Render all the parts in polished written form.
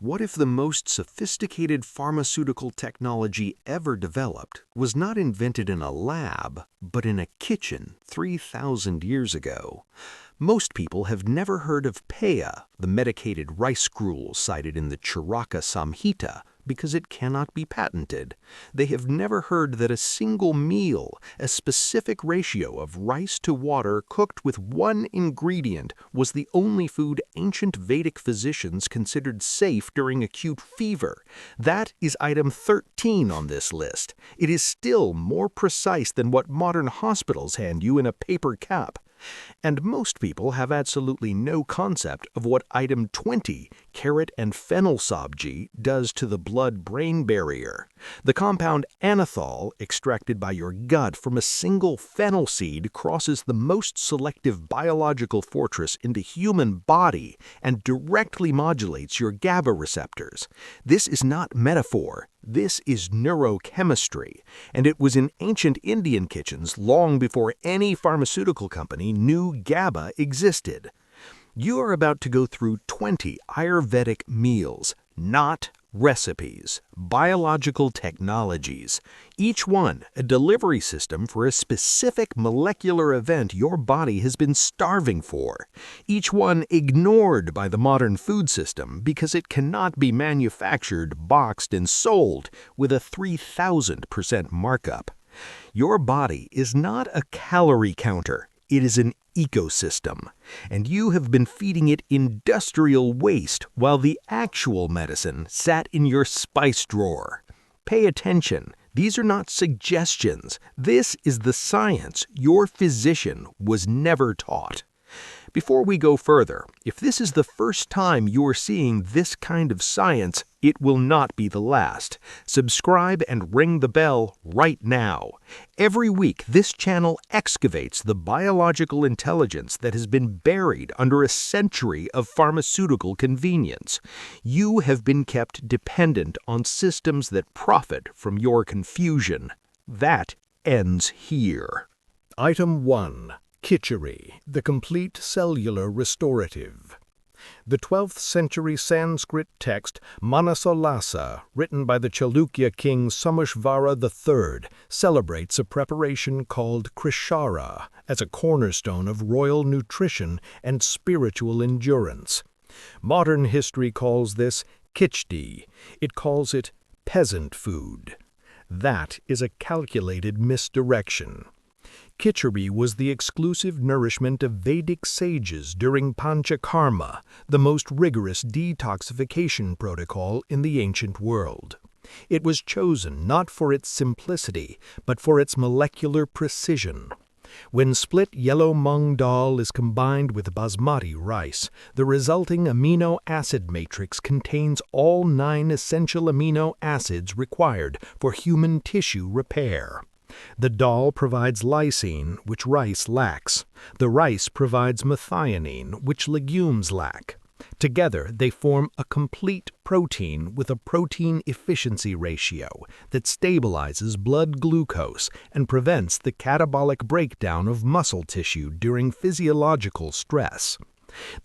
What if the most sophisticated pharmaceutical technology ever developed was not invented in a lab, but in a kitchen 3,000 years ago? Most people have never heard of Peya, the medicated rice gruel cited in the Charaka Samhita, because it cannot be patented. They have never heard that a single meal, a specific ratio of rice to water cooked with one ingredient, was the only food ancient Vedic physicians considered safe during acute fever. That is item 13 on this list. It is still more precise than what modern hospitals hand you in a paper cap. And most people have absolutely no concept of what item 20, carrot and fennel sabji, does to the blood-brain barrier. The compound anethol, extracted by your gut from a single fennel seed, crosses the most selective biological fortress in the human body and directly modulates your GABA receptors. This is not metaphor. This is neurochemistry, and it was in ancient Indian kitchens long before any pharmaceutical company knew GABA existed. You are about to go through 20 Ayurvedic meals, not recipes, biological technologies, each one a delivery system for a specific molecular event your body has been starving for, each one ignored by the modern food system because it cannot be manufactured, boxed, and sold with a 3,000% markup. Your body is not a calorie counter. It is an ecosystem, and you have been feeding it industrial waste while the actual medicine sat in your spice drawer. Pay attention. These are not suggestions. This is the science your physician was never taught. Before we go further, if this is the first time you are seeing this kind of science, it will not be the last. Subscribe and ring the bell right now. Every week, this channel excavates the biological intelligence that has been buried under a century of pharmaceutical convenience. You have been kept dependent on systems that profit from your confusion. That ends here. Item 1. Khichdi, the complete cellular restorative. The 12th century Sanskrit text Manasolasa, written by the Chalukya king Somasvara III, celebrates a preparation called Krishara as a cornerstone of royal nutrition and spiritual endurance. Modern history calls this khichdi. It calls it peasant food. That is a calculated misdirection. Khichdi was the exclusive nourishment of Vedic sages during Panchakarma, the most rigorous detoxification protocol in the ancient world. It was chosen not for its simplicity, but for its molecular precision. When split yellow mung dal is combined with basmati rice, the resulting amino acid matrix contains all 9 essential amino acids required for human tissue repair. The dal provides lysine, which rice lacks. The rice provides methionine, which legumes lack. Together, they form a complete protein with a protein efficiency ratio that stabilizes blood glucose and prevents the catabolic breakdown of muscle tissue during physiological stress.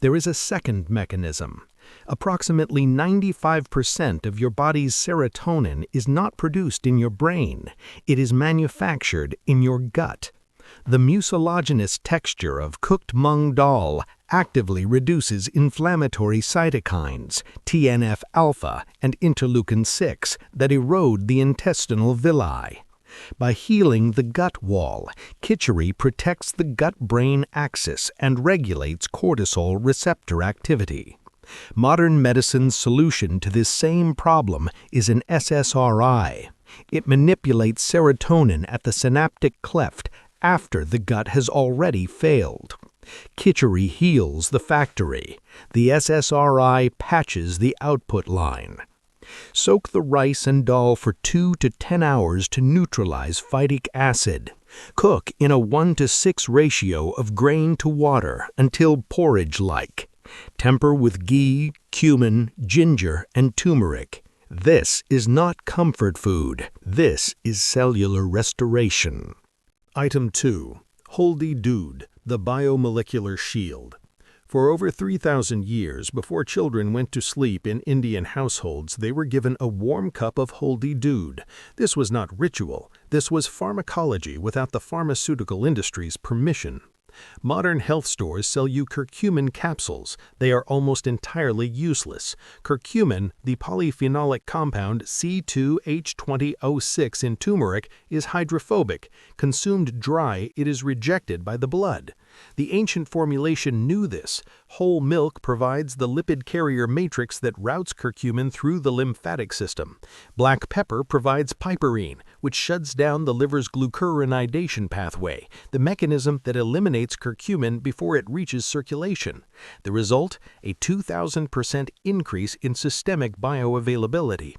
There is a second mechanism. Approximately 95% of your body's serotonin is not produced in your brain. It is manufactured in your gut. The mucilaginous texture of cooked mung dal actively reduces inflammatory cytokines, TNF-alpha and interleukin-6, that erode the intestinal villi. By healing the gut wall, khichdi protects the gut-brain axis and regulates cortisol receptor activity. Modern medicine's solution to this same problem is an SSRI. It manipulates serotonin at the synaptic cleft after the gut has already failed. Khichdi heals the factory. The SSRI patches the output line. Soak the rice and dal for 2 to 10 hours to neutralize phytic acid. Cook in a 1:6 ratio of grain to water until porridge-like. Temper with ghee, cumin, ginger, and turmeric. This is not comfort food. This is cellular restoration. Item 2. Haldi Doodh, the biomolecular shield. For over 3,000 years, before children went to sleep in Indian households, they were given a warm cup of haldi doodh. This was not ritual. This was pharmacology without the pharmaceutical industry's permission. Modern health stores sell you curcumin capsules. They are almost entirely useless. Curcumin, the polyphenolic compound C2H20O6 in turmeric, is hydrophobic. Consumed dry, it is rejected by the blood. The ancient formulation knew this. Whole milk provides the lipid carrier matrix that routes curcumin through the lymphatic system. Black pepper provides piperine, which shuts down the liver's glucuronidation pathway, the mechanism that eliminates curcumin before it reaches circulation. The result? A 2,000% increase in systemic bioavailability.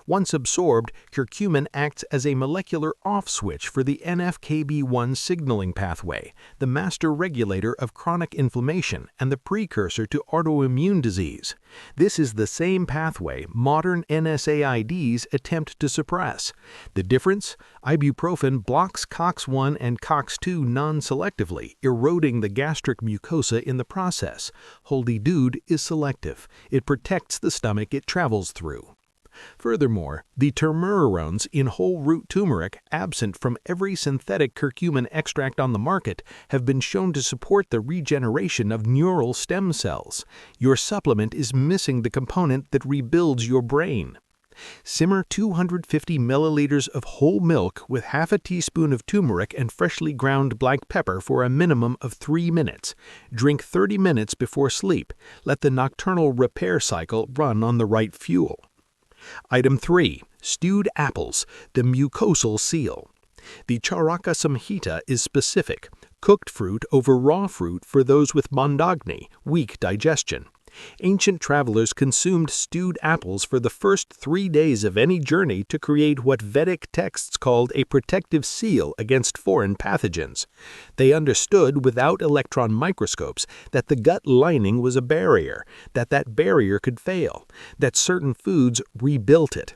Once absorbed, curcumin acts as a molecular off switch for the NF-κB1 signaling pathway, the master regulator of chronic inflammation and the precursor to autoimmune disease. This is the same pathway modern NSAIDs attempt to suppress. The difference? Ibuprofen blocks COX-1 and COX-2 non-selectively, eroding the gastric mucosa in the process. Haldi doodh is selective. It protects the stomach it travels through. Furthermore, the termurones in whole root turmeric, absent from every synthetic curcumin extract on the market, have been shown to support the regeneration of neural stem cells. Your supplement is missing the component that rebuilds your brain. Simmer 250 milliliters of whole milk with half a teaspoon of turmeric and freshly ground black pepper for a minimum of 3 minutes. Drink 30 minutes before sleep. Let the nocturnal repair cycle run on the right fuel. Item 3. Stewed apples, the mucosal seal. The Charaka Samhita is specific. Cooked fruit over raw fruit for those with mandagni, weak digestion. Ancient travelers consumed stewed apples for the first 3 days of any journey to create what Vedic texts called a protective seal against foreign pathogens. They understood without electron microscopes that the gut lining was a barrier, that barrier could fail, that certain foods rebuilt it.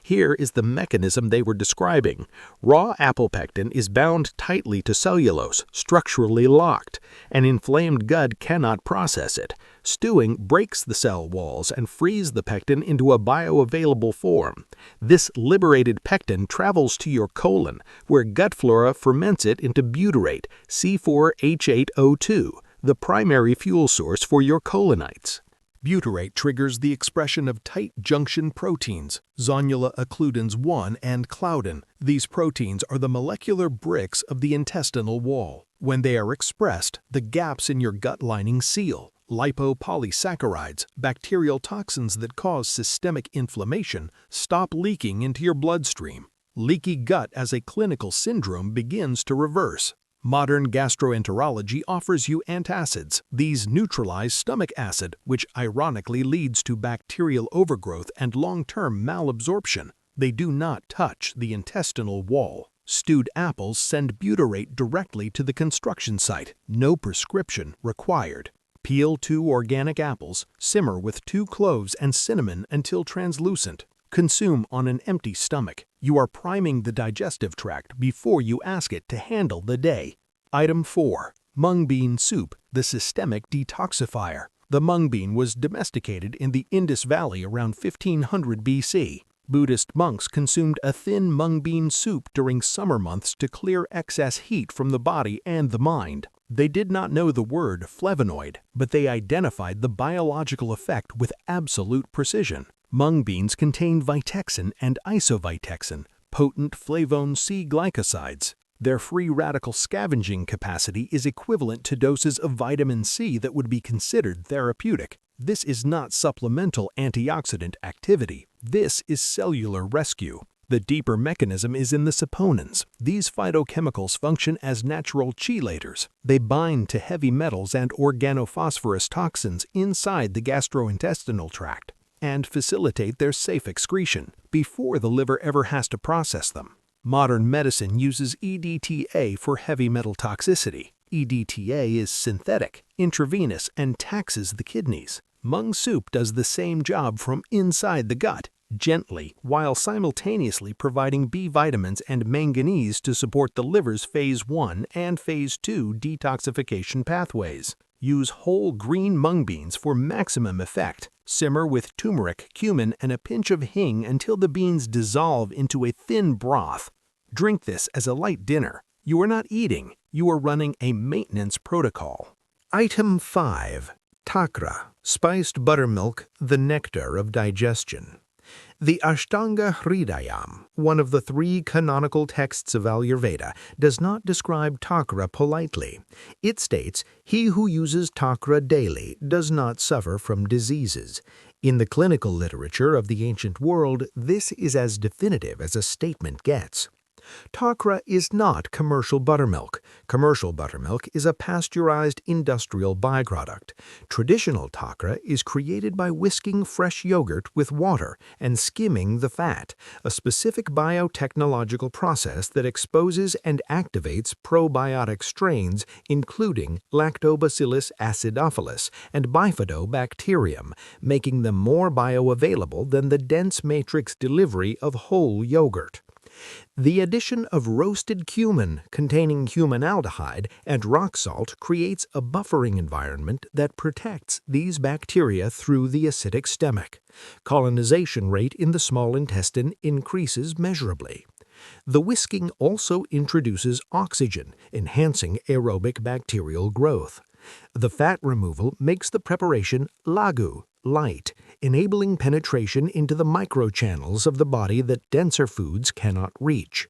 Here is the mechanism they were describing. Raw apple pectin is bound tightly to cellulose, structurally locked. An inflamed gut cannot process it. Stewing breaks the cell walls and frees the pectin into a bioavailable form. This liberated pectin travels to your colon, where gut flora ferments it into butyrate, C4H8O2, the primary fuel source for your colonites. Butyrate triggers the expression of tight junction proteins, zonula occludens 1 and claudin. These proteins are the molecular bricks of the intestinal wall. When they are expressed, the gaps in your gut lining seal. Lipopolysaccharides, bacterial toxins that cause systemic inflammation, stop leaking into your bloodstream. Leaky gut as a clinical syndrome begins to reverse. Modern gastroenterology offers you antacids. These neutralize stomach acid, which ironically leads to bacterial overgrowth and long-term malabsorption. They do not touch the intestinal wall. Stewed apples send butyrate directly to the construction site. No prescription required. Peel 2 organic apples, simmer with 2 cloves and cinnamon until translucent. Consume on an empty stomach. You are priming the digestive tract before you ask it to handle the day. Item 4. Mung bean soup, the systemic detoxifier. The mung bean was domesticated in the Indus Valley around 1500 BC. Buddhist monks consumed a thin mung bean soup during summer months to clear excess heat from the body and the mind. They did not know the word flavonoid, but they identified the biological effect with absolute precision. Mung beans contain vitexin and isovitexin, potent flavone C glycosides. Their free radical scavenging capacity is equivalent to doses of vitamin C that would be considered therapeutic. This is not supplemental antioxidant activity. This is cellular rescue. The deeper mechanism is in the saponins. These phytochemicals function as natural chelators. They bind to heavy metals and organophosphorus toxins inside the gastrointestinal tract and facilitate their safe excretion before the liver ever has to process them. Modern medicine uses EDTA for heavy metal toxicity. EDTA is synthetic, intravenous, and taxes the kidneys. Mung soup does the same job from inside the gut, gently, while simultaneously providing B vitamins and manganese to support the liver's phase 1 and phase 2 detoxification pathways. Use whole green mung beans for maximum effect. Simmer with turmeric, cumin, and a pinch of hing until the beans dissolve into a thin broth. Drink this as a light dinner. You are not eating, you are running a maintenance protocol. Item 5. Takra, spiced buttermilk, the nectar of digestion. The Ashtanga Hridayam, one of the 3 canonical texts of Ayurveda, does not describe takra politely. It states, "He who uses takra daily does not suffer from diseases." In the clinical literature of the ancient world, this is as definitive as a statement gets. Takra is not commercial buttermilk. Commercial buttermilk is a pasteurized industrial byproduct. Traditional takra is created by whisking fresh yogurt with water and skimming the fat, a specific biotechnological process that exposes and activates probiotic strains, including Lactobacillus acidophilus and Bifidobacterium, making them more bioavailable than the dense matrix delivery of whole yogurt. The addition of roasted cumin containing humanaldehyde and rock salt creates a buffering environment that protects these bacteria through the acidic stomach. Colonization rate in the small intestine increases measurably. The whisking also introduces oxygen, enhancing aerobic bacterial growth. The fat removal makes the preparation lagu, light, enabling penetration into the microchannels of the body that denser foods cannot reach.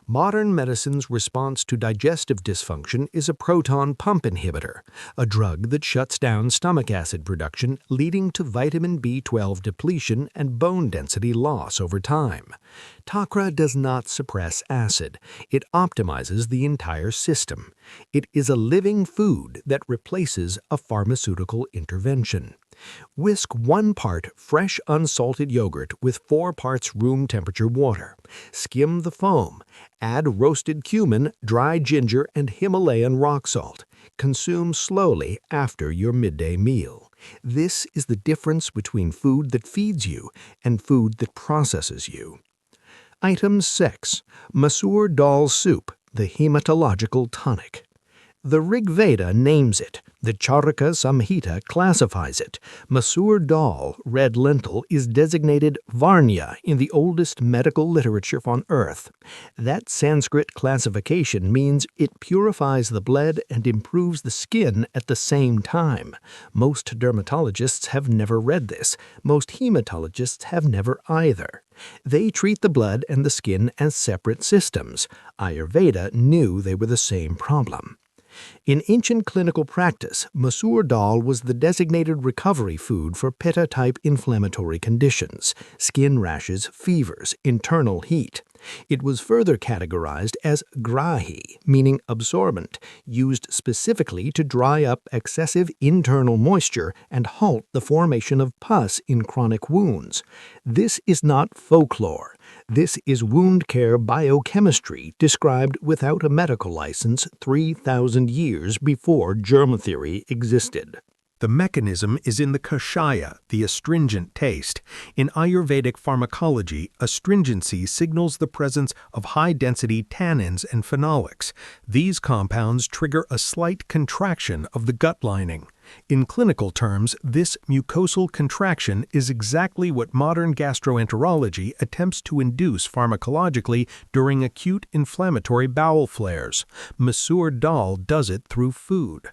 Modern medicine's response to digestive dysfunction is a proton pump inhibitor, a drug that shuts down stomach acid production, leading to vitamin B12 depletion and bone density loss over time. Takra does not suppress acid. It optimizes the entire system. It is a living food that replaces a pharmaceutical intervention. Whisk 1 part fresh unsalted yogurt with 4 parts room temperature water. Skim the foam. Add roasted cumin, dry ginger, and Himalayan rock salt. Consume slowly after your midday meal. This is the difference between food that feeds you and food that processes you. Item 6. Masoor dal soup, the hematological tonic. The Rig Veda names it. The Charaka Samhita classifies it. Masoor dal, red lentil, is designated Varnya in the oldest medical literature on earth. That Sanskrit classification means it purifies the blood and improves the skin at the same time. Most dermatologists have never read this. Most hematologists have never either. They treat the blood and the skin as separate systems. Ayurveda knew they were the same problem. In ancient clinical practice, Masoor dal was the designated recovery food for Pitta-type inflammatory conditions, skin rashes, fevers, internal heat. It was further categorized as grahi, meaning absorbent, used specifically to dry up excessive internal moisture and halt the formation of pus in chronic wounds. This is not folklore. This is wound care biochemistry described without a medical license 3,000 years before germ theory existed. The mechanism is in the kashaya, the astringent taste. In Ayurvedic pharmacology, astringency signals the presence of high-density tannins and phenolics. These compounds trigger a slight contraction of the gut lining. In clinical terms, this mucosal contraction is exactly what modern gastroenterology attempts to induce pharmacologically during acute inflammatory bowel flares. Masoor dal does it through food.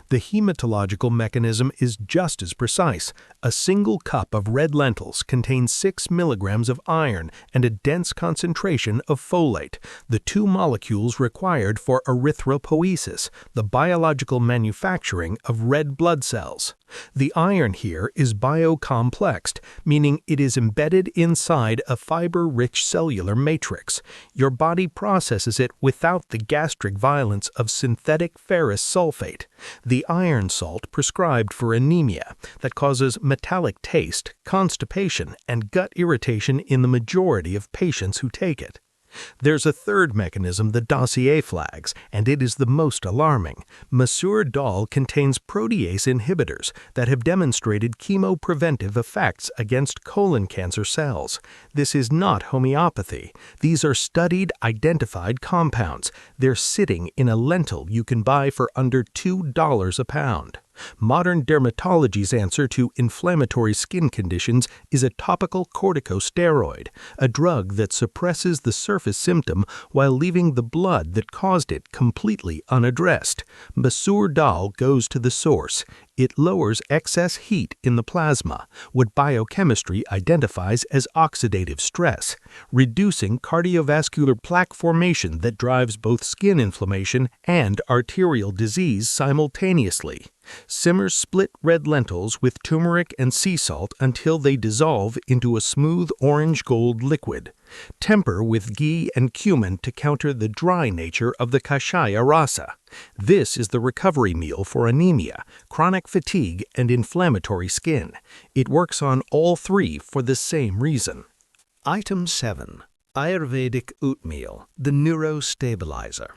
The hematological mechanism is just as precise. A single cup of red lentils contains 6 milligrams of iron and a dense concentration of folate, the 2 molecules required for erythropoiesis, the biological manufacturing of red blood cells. The iron here is biocomplexed, meaning it is embedded inside a fiber-rich cellular matrix. Your body processes it without the gastric violence of synthetic ferrous sulfate, the iron salt prescribed for anemia that causes metallic taste, constipation, and gut irritation in the majority of patients who take it. There's a third mechanism the dossier flags, and it is the most alarming. Masoor dal contains protease inhibitors that have demonstrated chemopreventive effects against colon cancer cells. This is not homeopathy. These are studied, identified compounds. They're sitting in a lentil you can buy for under $2 a pound. Modern dermatology's answer to inflammatory skin conditions is a topical corticosteroid, a drug that suppresses the surface symptom while leaving the blood that caused it completely unaddressed. Masoor dal goes to the source. It lowers excess heat in the plasma, what biochemistry identifies as oxidative stress, reducing cardiovascular plaque formation that drives both skin inflammation and arterial disease simultaneously. Simmer split red lentils with turmeric and sea salt until they dissolve into a smooth orange-gold liquid. Temper with ghee and cumin to counter the dry nature of the kashaya rasa. This is the recovery meal for anemia, chronic fatigue, and inflammatory skin. It works on all three for the same reason. Item 7. Ayurvedic oatmeal, the neurostabilizer.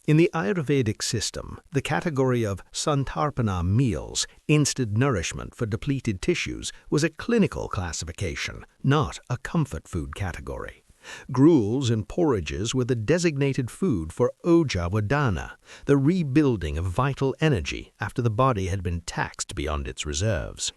In the Ayurvedic system, the category of santarpana meals, instant nourishment for depleted tissues, was a clinical classification, not a comfort food category. Gruels and porridges were the designated food for ojavadana, the rebuilding of vital energy after the body had been taxed beyond its reserves.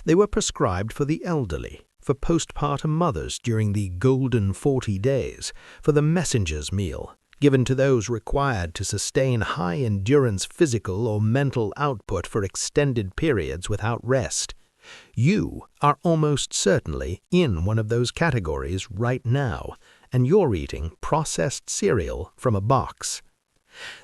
They were prescribed for the elderly, for postpartum mothers during the golden 40 days, for the messenger's meal, given to those required to sustain high-endurance physical or mental output for extended periods without rest. You are almost certainly in one of those categories right now, and you're eating processed cereal from a box.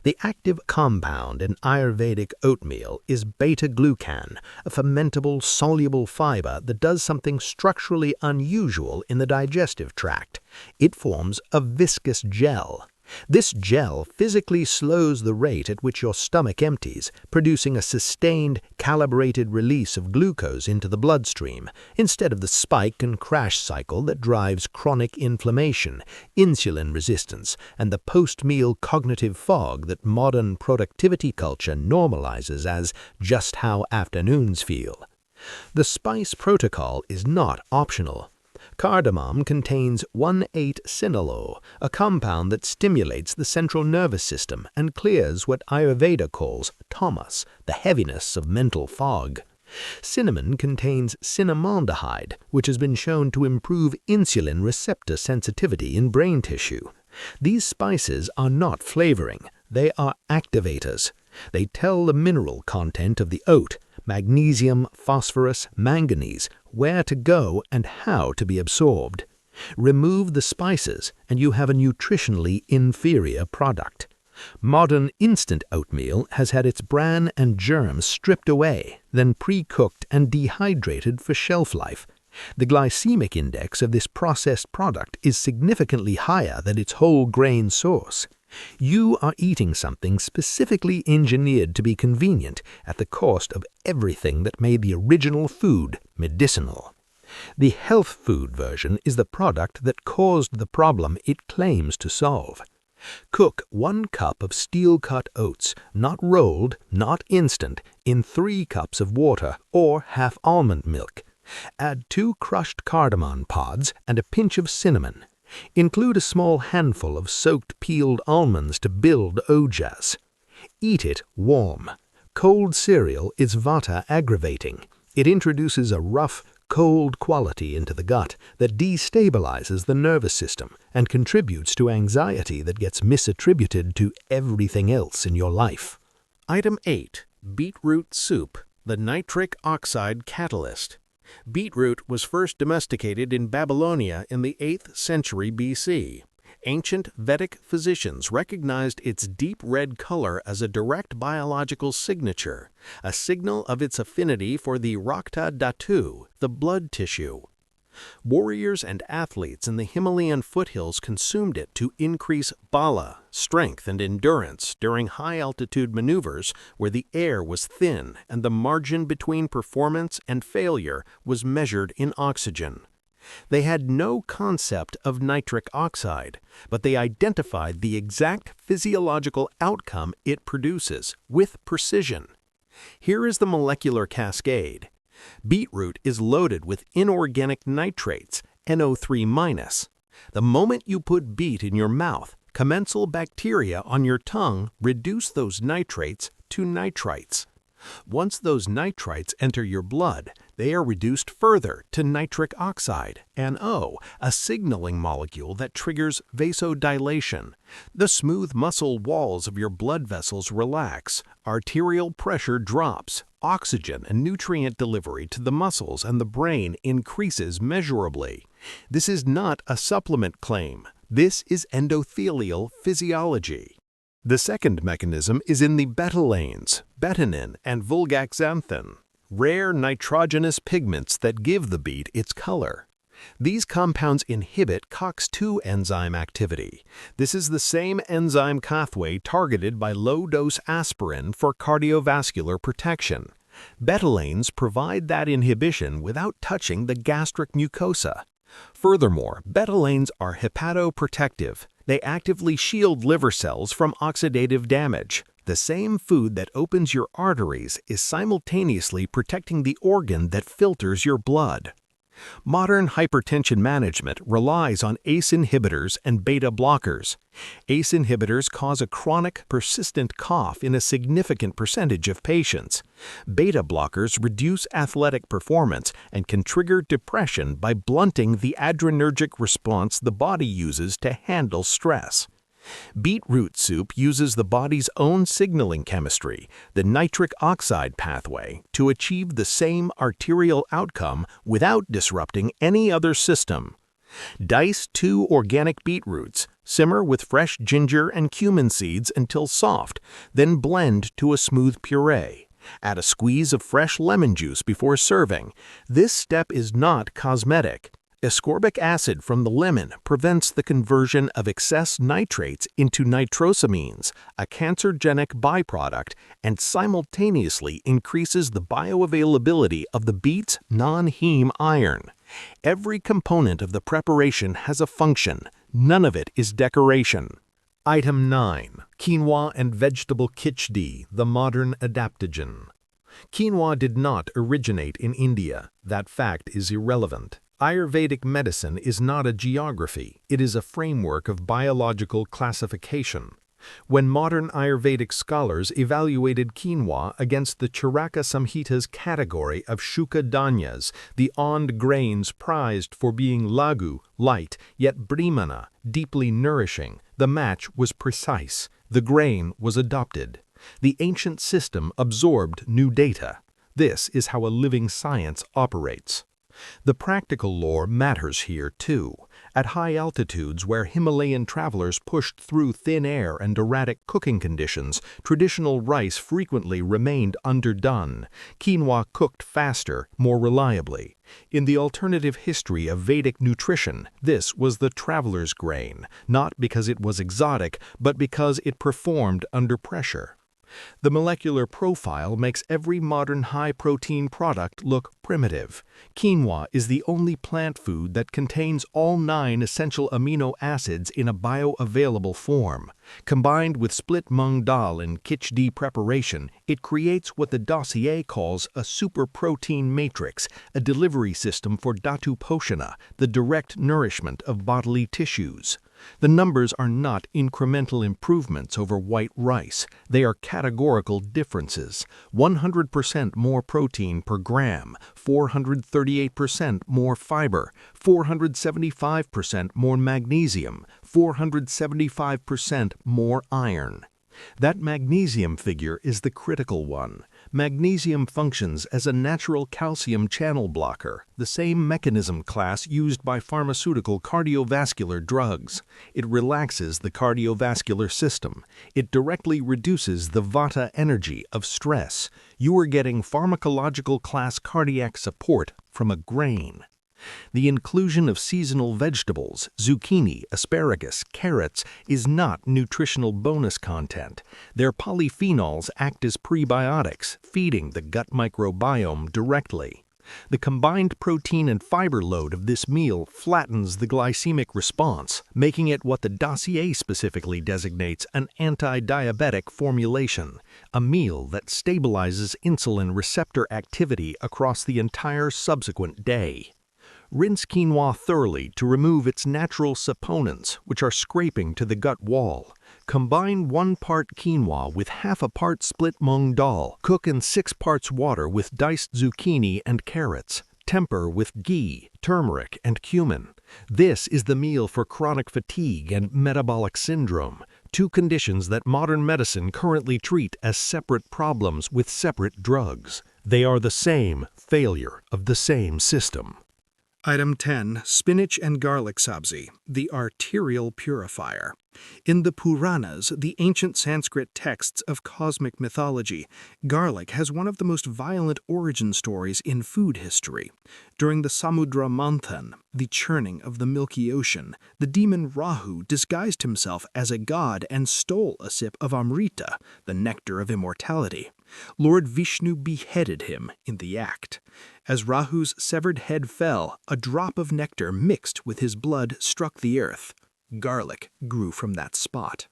The active compound in Ayurvedic oatmeal is beta-glucan, a fermentable, soluble fiber that does something structurally unusual in the digestive tract. It forms a viscous gel. This gel physically slows the rate at which your stomach empties, producing a sustained, calibrated release of glucose into the bloodstream, instead of the spike and crash cycle that drives chronic inflammation, insulin resistance, and the post-meal cognitive fog that modern productivity culture normalizes as just how afternoons feel. The SPICE protocol is not optional. Cardamom contains 1,8-cinnalol, a compound that stimulates the central nervous system and clears what Ayurveda calls tamas, the heaviness of mental fog. Cinnamon contains cinnamaldehyde, which has been shown to improve insulin receptor sensitivity in brain tissue. These spices are not flavoring, they are activators. They tell the mineral content of the oat, magnesium, phosphorus, manganese, where to go and how to be absorbed. Remove the spices and you have a nutritionally inferior product. Modern instant oatmeal has had its bran and germs stripped away, then pre-cooked and dehydrated for shelf life. The glycemic index of this processed product is significantly higher than its whole grain source. You are eating something specifically engineered to be convenient at the cost of everything that made the original food medicinal. The health food version is the product that caused the problem it claims to solve. Cook 1 cup of steel-cut oats, not rolled, not instant, in 3 cups of water or half almond milk. Add 2 crushed cardamom pods and a pinch of cinnamon. Include a small handful of soaked peeled almonds to build ojas. Eat it warm. Cold cereal is vata aggravating. It introduces a rough, cold quality into the gut that destabilizes the nervous system and contributes to anxiety that gets misattributed to everything else in your life. Item 8. Beetroot soup, the nitric oxide catalyst. Beetroot was first domesticated in Babylonia in the 8th century BC. Ancient Vedic physicians recognized its deep red color as a direct biological signature, a signal of its affinity for the Rakta Dhatu, the blood tissue. Warriors and athletes in the Himalayan foothills consumed it to increase bala, strength and endurance during high-altitude maneuvers where the air was thin and the margin between performance and failure was measured in oxygen. They had no concept of nitric oxide, but they identified the exact physiological outcome it produces with precision. Here is the molecular cascade. Beetroot is loaded with inorganic nitrates, NO3-. The moment you put beet in your mouth, commensal bacteria on your tongue reduce those nitrates to nitrites. Once those nitrites enter your blood, they are reduced further to nitric oxide, NO, a signaling molecule that triggers vasodilation. The smooth muscle walls of your blood vessels relax, arterial pressure drops, oxygen and nutrient delivery to the muscles and the brain increases measurably. This is not a supplement claim. This is endothelial physiology. The second mechanism is in the betalains, betanin and vulgaxanthin, rare nitrogenous pigments that give the beet its color. These compounds inhibit COX-2 enzyme activity. This is the same enzyme pathway targeted by low-dose aspirin for cardiovascular protection. Betalains provide that inhibition without touching the gastric mucosa. Furthermore, betalains are hepatoprotective. They actively shield liver cells from oxidative damage. The same food that opens your arteries is simultaneously protecting the organ that filters your blood. Modern hypertension management relies on ACE inhibitors and beta blockers. ACE inhibitors cause a chronic, persistent cough in a significant percentage of patients. Beta blockers reduce athletic performance and can trigger depression by blunting the adrenergic response the body uses to handle stress. Beetroot soup uses the body's own signaling chemistry, the nitric oxide pathway, to achieve the same arterial outcome without disrupting any other system. Dice 2 organic beetroots, simmer with fresh ginger and cumin seeds until soft, then blend to a smooth puree. Add a squeeze of fresh lemon juice before serving. This step is not cosmetic. Ascorbic acid from the lemon prevents the conversion of excess nitrates into nitrosamines, a cancerogenic byproduct, and simultaneously increases the bioavailability of the beet's non-heme iron. Every component of the preparation has a function. None of it is decoration. Item 9. Quinoa and vegetable khichdi, the modern adaptogen. Quinoa did not originate in India. That fact is irrelevant. Ayurvedic medicine is not a geography, it is a framework of biological classification. When modern Ayurvedic scholars evaluated quinoa against the Charaka Samhita's category of Shuka Dhanyas, the ond grains prized for being lagu, light, yet brahmana, deeply nourishing, the match was precise, the grain was adopted. The ancient system absorbed new data. This is how a living science operates. The practical lore matters here too. At high altitudes where Himalayan travelers pushed through thin air and erratic cooking conditions, traditional rice frequently remained underdone. Quinoa cooked faster, more reliably. In the alternative history of Vedic nutrition, this was the traveler's grain, not because it was exotic, but because it performed under pressure. The molecular profile makes every modern high-protein product look primitive. Quinoa is the only plant food that contains all 9 essential amino acids in a bioavailable form. Combined with split mung dal in khichdi preparation, it creates what the dossier calls a super protein matrix, a delivery system for dhatu poshana, the direct nourishment of bodily tissues. The numbers are not incremental improvements over white rice. They are categorical differences. 100% more protein per gram, 438% more fiber, 475% more magnesium, 475% more iron. That magnesium figure is the critical one. Magnesium functions as a natural calcium channel blocker, the same mechanism class used by pharmaceutical cardiovascular drugs. It relaxes the cardiovascular system. It directly reduces the vata energy of stress. You are getting pharmacological class cardiac support from a grain. The inclusion of seasonal vegetables, zucchini, asparagus, carrots, is not nutritional bonus content. Their polyphenols act as prebiotics, feeding the gut microbiome directly. The combined protein and fiber load of this meal flattens the glycemic response, making it what the dossier specifically designates an anti-diabetic formulation, a meal that stabilizes insulin receptor activity across the entire subsequent day. Rinse quinoa thoroughly to remove its natural saponins, which are scraping to the gut wall. Combine 1 part quinoa with half a part split mung dal. Cook in 6 parts water with diced zucchini and carrots. Temper with ghee, turmeric, and cumin. This is the meal for chronic fatigue and metabolic syndrome, 2 conditions that modern medicine currently treat as separate problems with separate drugs. They are the same failure of the same system. Item 10. Spinach and garlic sabzi, the arterial purifier. In the Puranas, the ancient Sanskrit texts of cosmic mythology, garlic has one of the most violent origin stories in food history. During the Samudra Manthan, the churning of the Milky Ocean, the demon Rahu disguised himself as a god and stole a sip of Amrita, the nectar of immortality. Lord Vishnu beheaded him in the act. As Rahu's severed head fell, a drop of nectar mixed with his blood struck the earth. Garlic grew from that spot.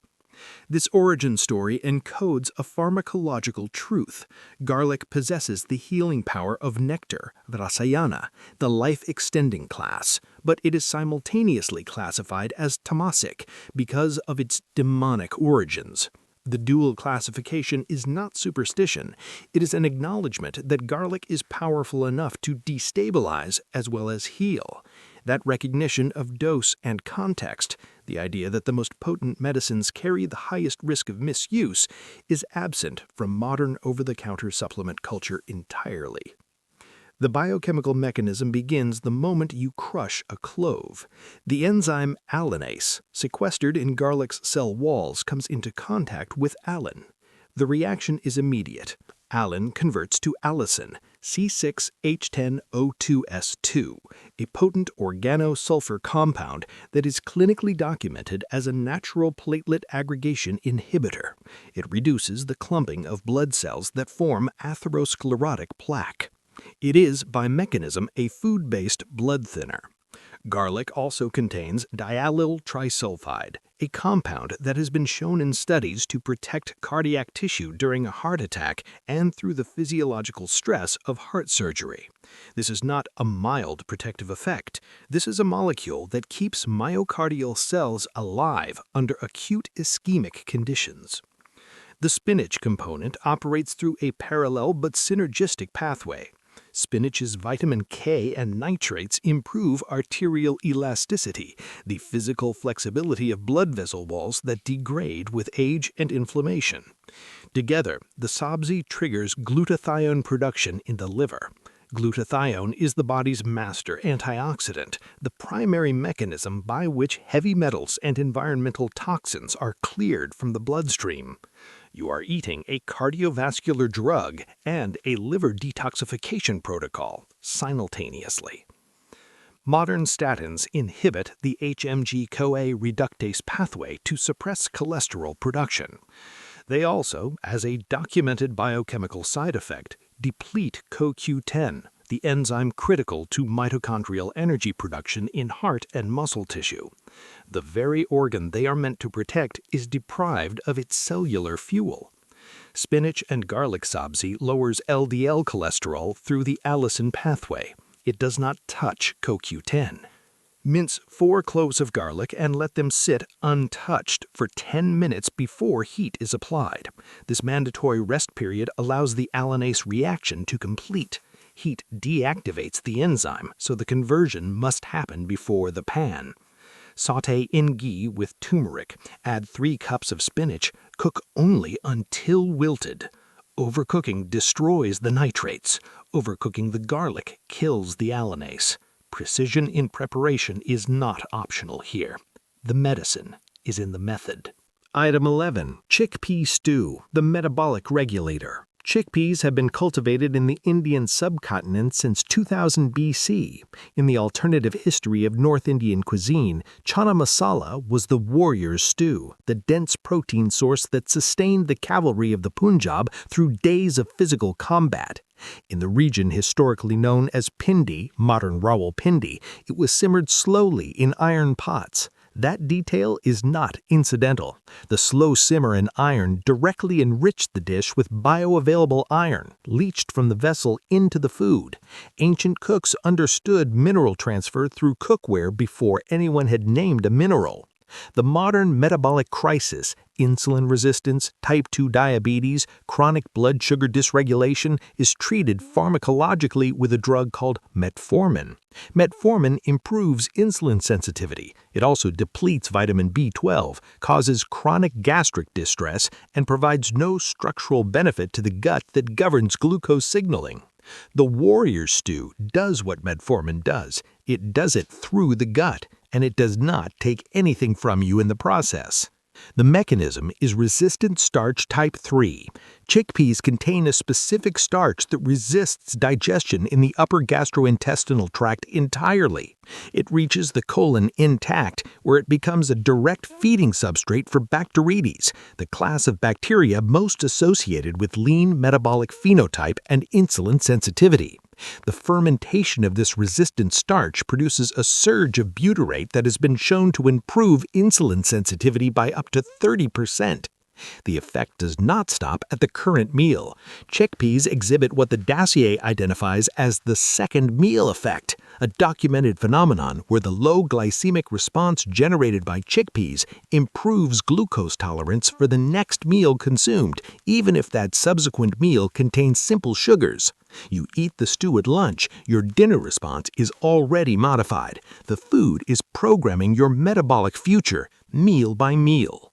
This origin story encodes a pharmacological truth. Garlic possesses the healing power of nectar, rasayana, the life-extending class, but it is simultaneously classified as tamasic because of its demonic origins. The dual classification is not superstition. It is an acknowledgement that garlic is powerful enough to destabilize as well as heal. That recognition of dose and context, the idea that the most potent medicines carry the highest risk of misuse, is absent from modern over-the-counter supplement culture entirely. The biochemical mechanism begins the moment you crush a clove. The enzyme allanase, sequestered in garlic's cell walls, comes into contact with allan. The reaction is immediate. Allan converts to allicin, C6H10O2S2, a potent organosulfur compound that is clinically documented as a natural platelet aggregation inhibitor. It reduces the clumping of blood cells that form atherosclerotic plaque. It is, by mechanism, a food-based blood thinner. Garlic also contains diallyl trisulfide, a compound that has been shown in studies to protect cardiac tissue during a heart attack and through the physiological stress of heart surgery. This is not a mild protective effect. This is a molecule that keeps myocardial cells alive under acute ischemic conditions. The spinach component operates through a parallel but synergistic pathway. Spinach's vitamin K and nitrates improve arterial elasticity, the physical flexibility of blood vessel walls that degrade with age and inflammation. Together, the sabzi triggers glutathione production in the liver. Glutathione is the body's master antioxidant, the primary mechanism by which heavy metals and environmental toxins are cleared from the bloodstream. You are eating a cardiovascular drug and a liver detoxification protocol simultaneously. Modern statins inhibit the HMG-CoA reductase pathway to suppress cholesterol production. They also, as a documented biochemical side effect, deplete CoQ10, the enzyme critical to mitochondrial energy production in heart and muscle tissue. The very organ they are meant to protect is deprived of its cellular fuel. Spinach and garlic sabzi lowers LDL cholesterol through the allicin pathway. It does not touch CoQ10. Mince 4 cloves of garlic and let them sit untouched for 10 minutes before heat is applied. This mandatory rest period allows the allanase reaction to complete. Heat deactivates the enzyme, so the conversion must happen before the pan. Sauté in ghee with turmeric. Add 3 cups of spinach. Cook only until wilted. Overcooking destroys the nitrates. Overcooking the garlic kills the allanase. Precision in preparation is not optional here. The medicine is in the method. Item 11. Chickpea stew, the metabolic regulator. Chickpeas have been cultivated in the Indian subcontinent since 2000 BC. In the alternative history of North Indian cuisine, chana masala was the warrior's stew, the dense protein source that sustained the cavalry of the Punjab through days of physical combat. In the region historically known as Pindi, modern Rawalpindi, it was simmered slowly in iron pots. That detail is not incidental. The slow simmer in iron directly enriched the dish with bioavailable iron, leached from the vessel into the food. Ancient cooks understood mineral transfer through cookware before anyone had named a mineral. The modern metabolic crisis, insulin resistance, type 2 diabetes, chronic blood sugar dysregulation, is treated pharmacologically with a drug called metformin. Metformin improves insulin sensitivity. It also depletes vitamin B12, causes chronic gastric distress, and provides no structural benefit to the gut that governs glucose signaling. The warrior stew does what metformin does. It does it through the gut, and it does not take anything from you in the process. The mechanism is resistant starch type 3. Chickpeas contain a specific starch that resists digestion in the upper gastrointestinal tract entirely. It reaches the colon intact, where it becomes a direct feeding substrate for Bacteroides, the class of bacteria most associated with lean metabolic phenotype and insulin sensitivity. The fermentation of this resistant starch produces a surge of butyrate that has been shown to improve insulin sensitivity by up to 30%. The effect does not stop at the current meal. Chickpeas exhibit what the dossier identifies as the second meal effect, a documented phenomenon where the low glycemic response generated by chickpeas improves glucose tolerance for the next meal consumed, even if that subsequent meal contains simple sugars. You eat the stew at lunch, your dinner response is already modified. The food is programming your metabolic future, meal by meal.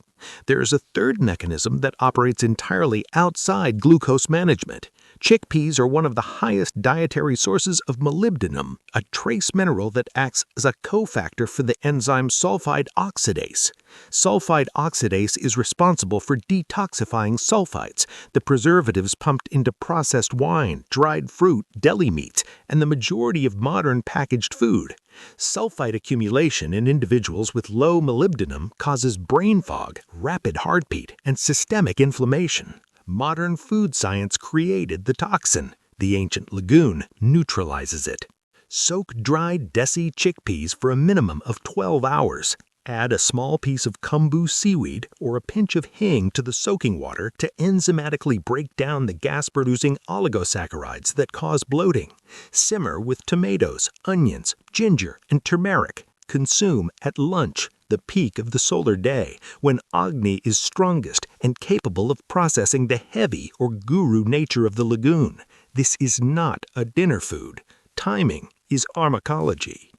There is a third mechanism that operates entirely outside glucose management. Chickpeas are one of the highest dietary sources of molybdenum, a trace mineral that acts as a cofactor for the enzyme sulfide oxidase. Sulfide oxidase is responsible for detoxifying sulfites, the preservatives pumped into processed wine, dried fruit, deli meats, and the majority of modern packaged food. Sulfite accumulation in individuals with low molybdenum causes brain fog, rapid heartbeat, and systemic inflammation. Modern food science created the toxin. The ancient lagoon neutralizes it. Soak dried desi chickpeas for a minimum of 12 hours. Add a small piece of kombu seaweed or a pinch of hing to the soaking water to enzymatically break down the gas-producing oligosaccharides that cause bloating. Simmer with tomatoes, onions, ginger, and turmeric. Consume at lunch, the peak of the solar day, when Agni is strongest and capable of processing the heavy or guru nature of the lagoon. This is not a dinner food. Timing is pharmacology.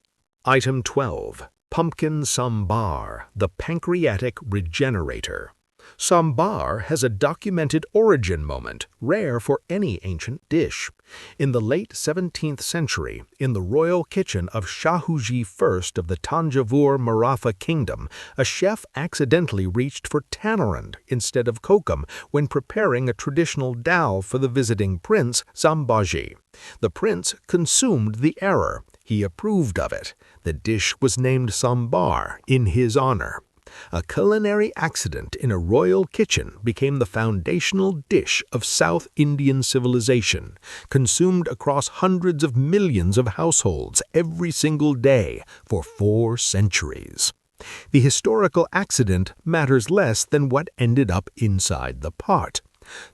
Item 12. Pumpkin sambar, the pancreatic regenerator. Sambar has a documented origin moment, rare for any ancient dish. In the late 17th century, in the royal kitchen of Shahuji I of the Tanjavur Maratha kingdom, a chef accidentally reached for tamarind instead of kokum when preparing a traditional dal for the visiting prince, Sambhaji. The prince consumed the error. He approved of it. The dish was named sambar in his honor. A culinary accident in a royal kitchen became the foundational dish of South Indian civilization, consumed across hundreds of millions of households every single day for 4 centuries. The historical accident matters less than what ended up inside the pot.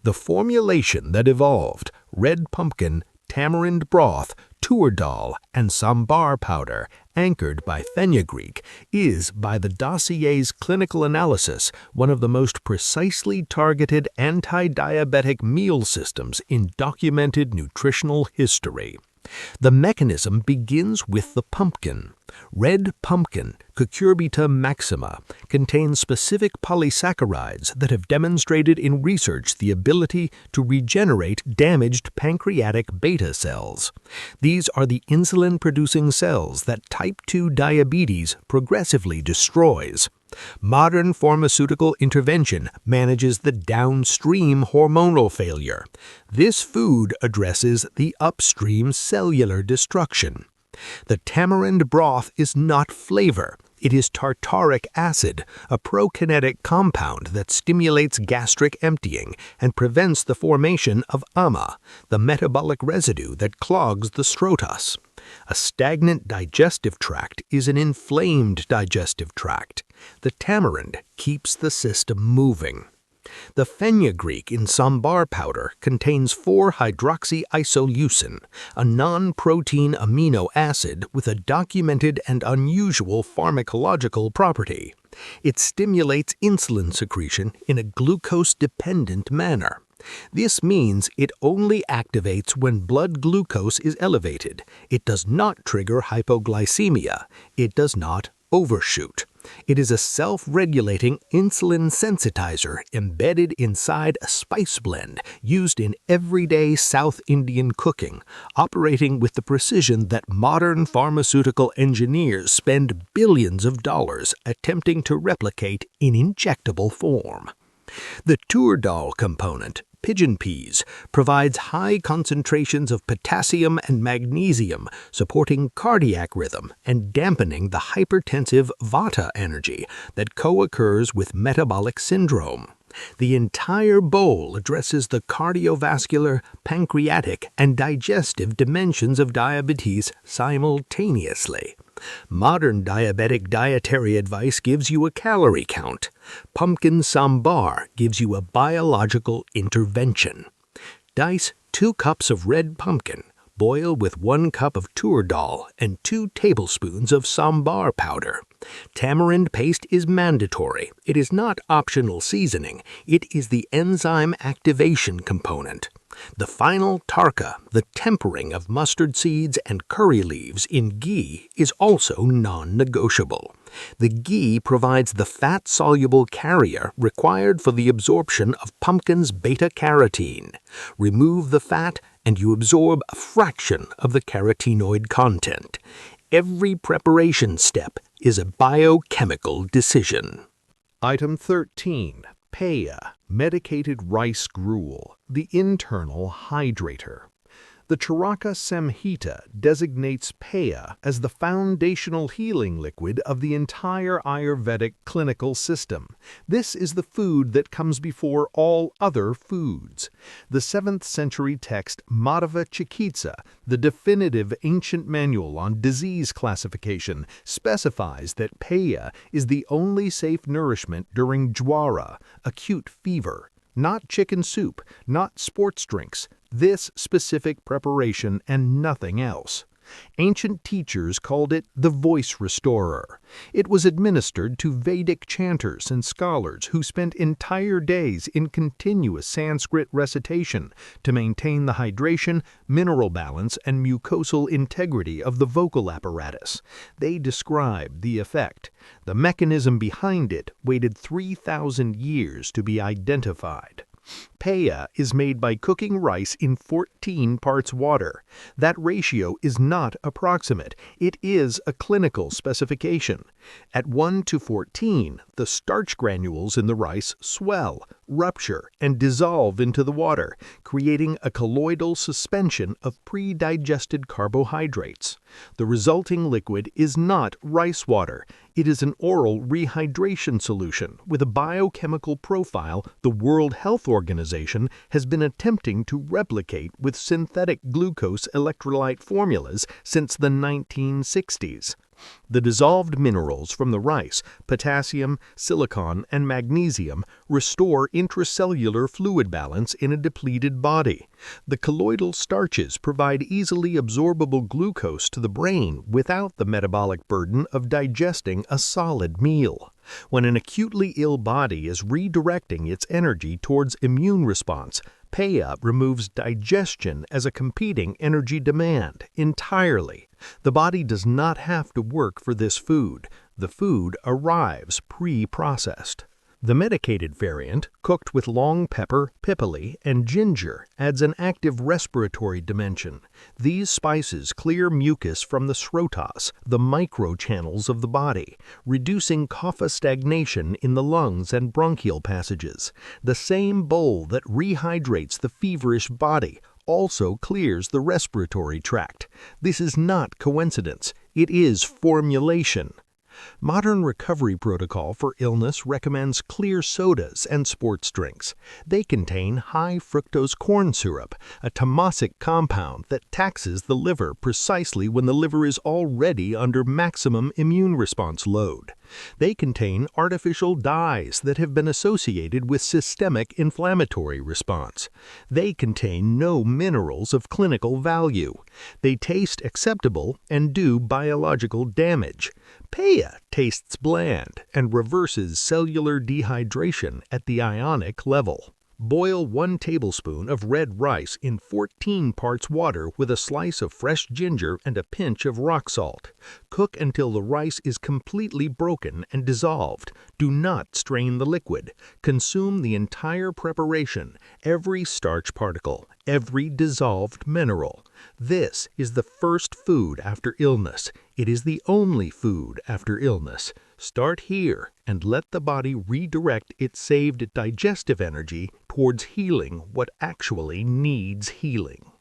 The formulation that evolved, red pumpkin, tamarind broth, tur dal, and sambar powder, anchored by fenugreek, is, by the dossier's clinical analysis, one of the most precisely targeted anti-diabetic meal systems in documented nutritional history. The mechanism begins with the pumpkin. Red pumpkin, Cucurbita maxima, contains specific polysaccharides that have demonstrated in research the ability to regenerate damaged pancreatic beta cells. These are the insulin-producing cells that type 2 diabetes progressively destroys. Modern pharmaceutical intervention manages the downstream hormonal failure. This food addresses the upstream cellular destruction. The tamarind broth is not flavor. It is tartaric acid, a prokinetic compound that stimulates gastric emptying and prevents the formation of ama, the metabolic residue that clogs the scrotus. A stagnant digestive tract is an inflamed digestive tract. The tamarind keeps the system moving. The fenugreek in sambar powder contains 4-hydroxyisoleucine, a non-protein amino acid with a documented and unusual pharmacological property. It stimulates insulin secretion in a glucose-dependent manner. This means it only activates when blood glucose is elevated. It does not trigger hypoglycemia. It does not overshoot. It is a self-regulating insulin sensitizer embedded inside a spice blend used in everyday South Indian cooking, operating with the precision that modern pharmaceutical engineers spend billions of dollars attempting to replicate in injectable form. The Tourdal component, pigeon peas, provides high concentrations of potassium and magnesium, supporting cardiac rhythm and dampening the hypertensive vata energy that co-occurs with metabolic syndrome. The entire bowl addresses the cardiovascular, pancreatic, and digestive dimensions of diabetes simultaneously. Modern diabetic dietary advice gives you a calorie count. Pumpkin sambar gives you a biological intervention. Dice 2 cups of red pumpkin. Boil with 1 cup of Tourdal and 2 tablespoons of sambar powder. Tamarind paste is mandatory. It is not optional seasoning. It is the enzyme activation component. The final tarka, the tempering of mustard seeds and curry leaves in ghee, is also non-negotiable. The ghee provides the fat-soluble carrier required for the absorption of pumpkin's beta-carotene. Remove the fat and you absorb a fraction of the carotenoid content. Every preparation step is a biochemical decision. Item 13. Peya, medicated rice gruel, the internal hydrator. The Charaka Samhita designates Peya as the foundational healing liquid of the entire Ayurvedic clinical system. This is the food that comes before all other foods. The 7th century text Madhava Chikitsa, the definitive ancient manual on disease classification, specifies that Peya is the only safe nourishment during jwara, acute fever. Not chicken soup, not sports drinks, this specific preparation and nothing else. Ancient teachers called it the voice restorer. It was administered to Vedic chanters and scholars who spent entire days in continuous Sanskrit recitation to maintain the hydration, mineral balance, and mucosal integrity of the vocal apparatus. They described the effect. The mechanism behind it waited 3,000 years to be identified. Peya is made by cooking rice in 14 parts water. That ratio is not approximate. It is a clinical specification. At 1:14, the starch granules in the rice swell, rupture, and dissolve into the water, creating a colloidal suspension of pre-digested carbohydrates. The resulting liquid is not rice water. It is an oral rehydration solution with a biochemical profile the World Health Organization has been attempting to replicate with synthetic glucose electrolyte formulas since the 1960s. The dissolved minerals from the rice, potassium, silicon, and magnesium, restore intracellular fluid balance in a depleted body. The colloidal starches provide easily absorbable glucose to the brain without the metabolic burden of digesting a solid meal. When an acutely ill body is redirecting its energy towards immune response, Peya removes digestion as a competing energy demand entirely. The body does not have to work for this food. The food arrives pre-processed. The medicated variant, cooked with long pepper, pipali, and ginger, adds an active respiratory dimension. These spices clear mucus from the srotas, the microchannels of the body, reducing kapha stagnation in the lungs and bronchial passages. The same bowl that rehydrates the feverish body also clears the respiratory tract. This is not coincidence. It is formulation. Modern recovery protocol for illness recommends clear sodas and sports drinks. They contain high fructose corn syrup, a tamasic compound that taxes the liver precisely when the liver is already under maximum immune response load. They contain artificial dyes that have been associated with systemic inflammatory response. They contain no minerals of clinical value. They taste acceptable and do biological damage. Paya tastes bland and reverses cellular dehydration at the ionic level. Boil 1 tablespoon of red rice in 14 parts water with a slice of fresh ginger and a pinch of rock salt. Cook until the rice is completely broken and dissolved. Do not strain the liquid. Consume the entire preparation, every starch particle, every dissolved mineral. This is the first food after illness. It is the only food after illness. Start here and let the body redirect its saved digestive energy towards healing what actually needs healing.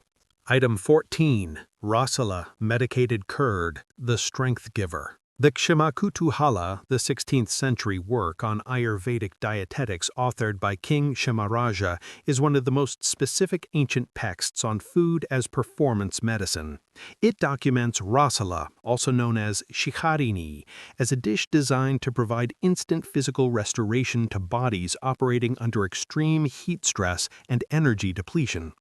Item 14. Rasala Medicated Curd, the Strength Giver. The Kshimakutuhala, the 16th century work on Ayurvedic dietetics authored by King Kshimaraja, is one of the most specific ancient texts on food as performance medicine. It documents rasala, also known as shikharini, as a dish designed to provide instant physical restoration to bodies operating under extreme heat stress and energy depletion.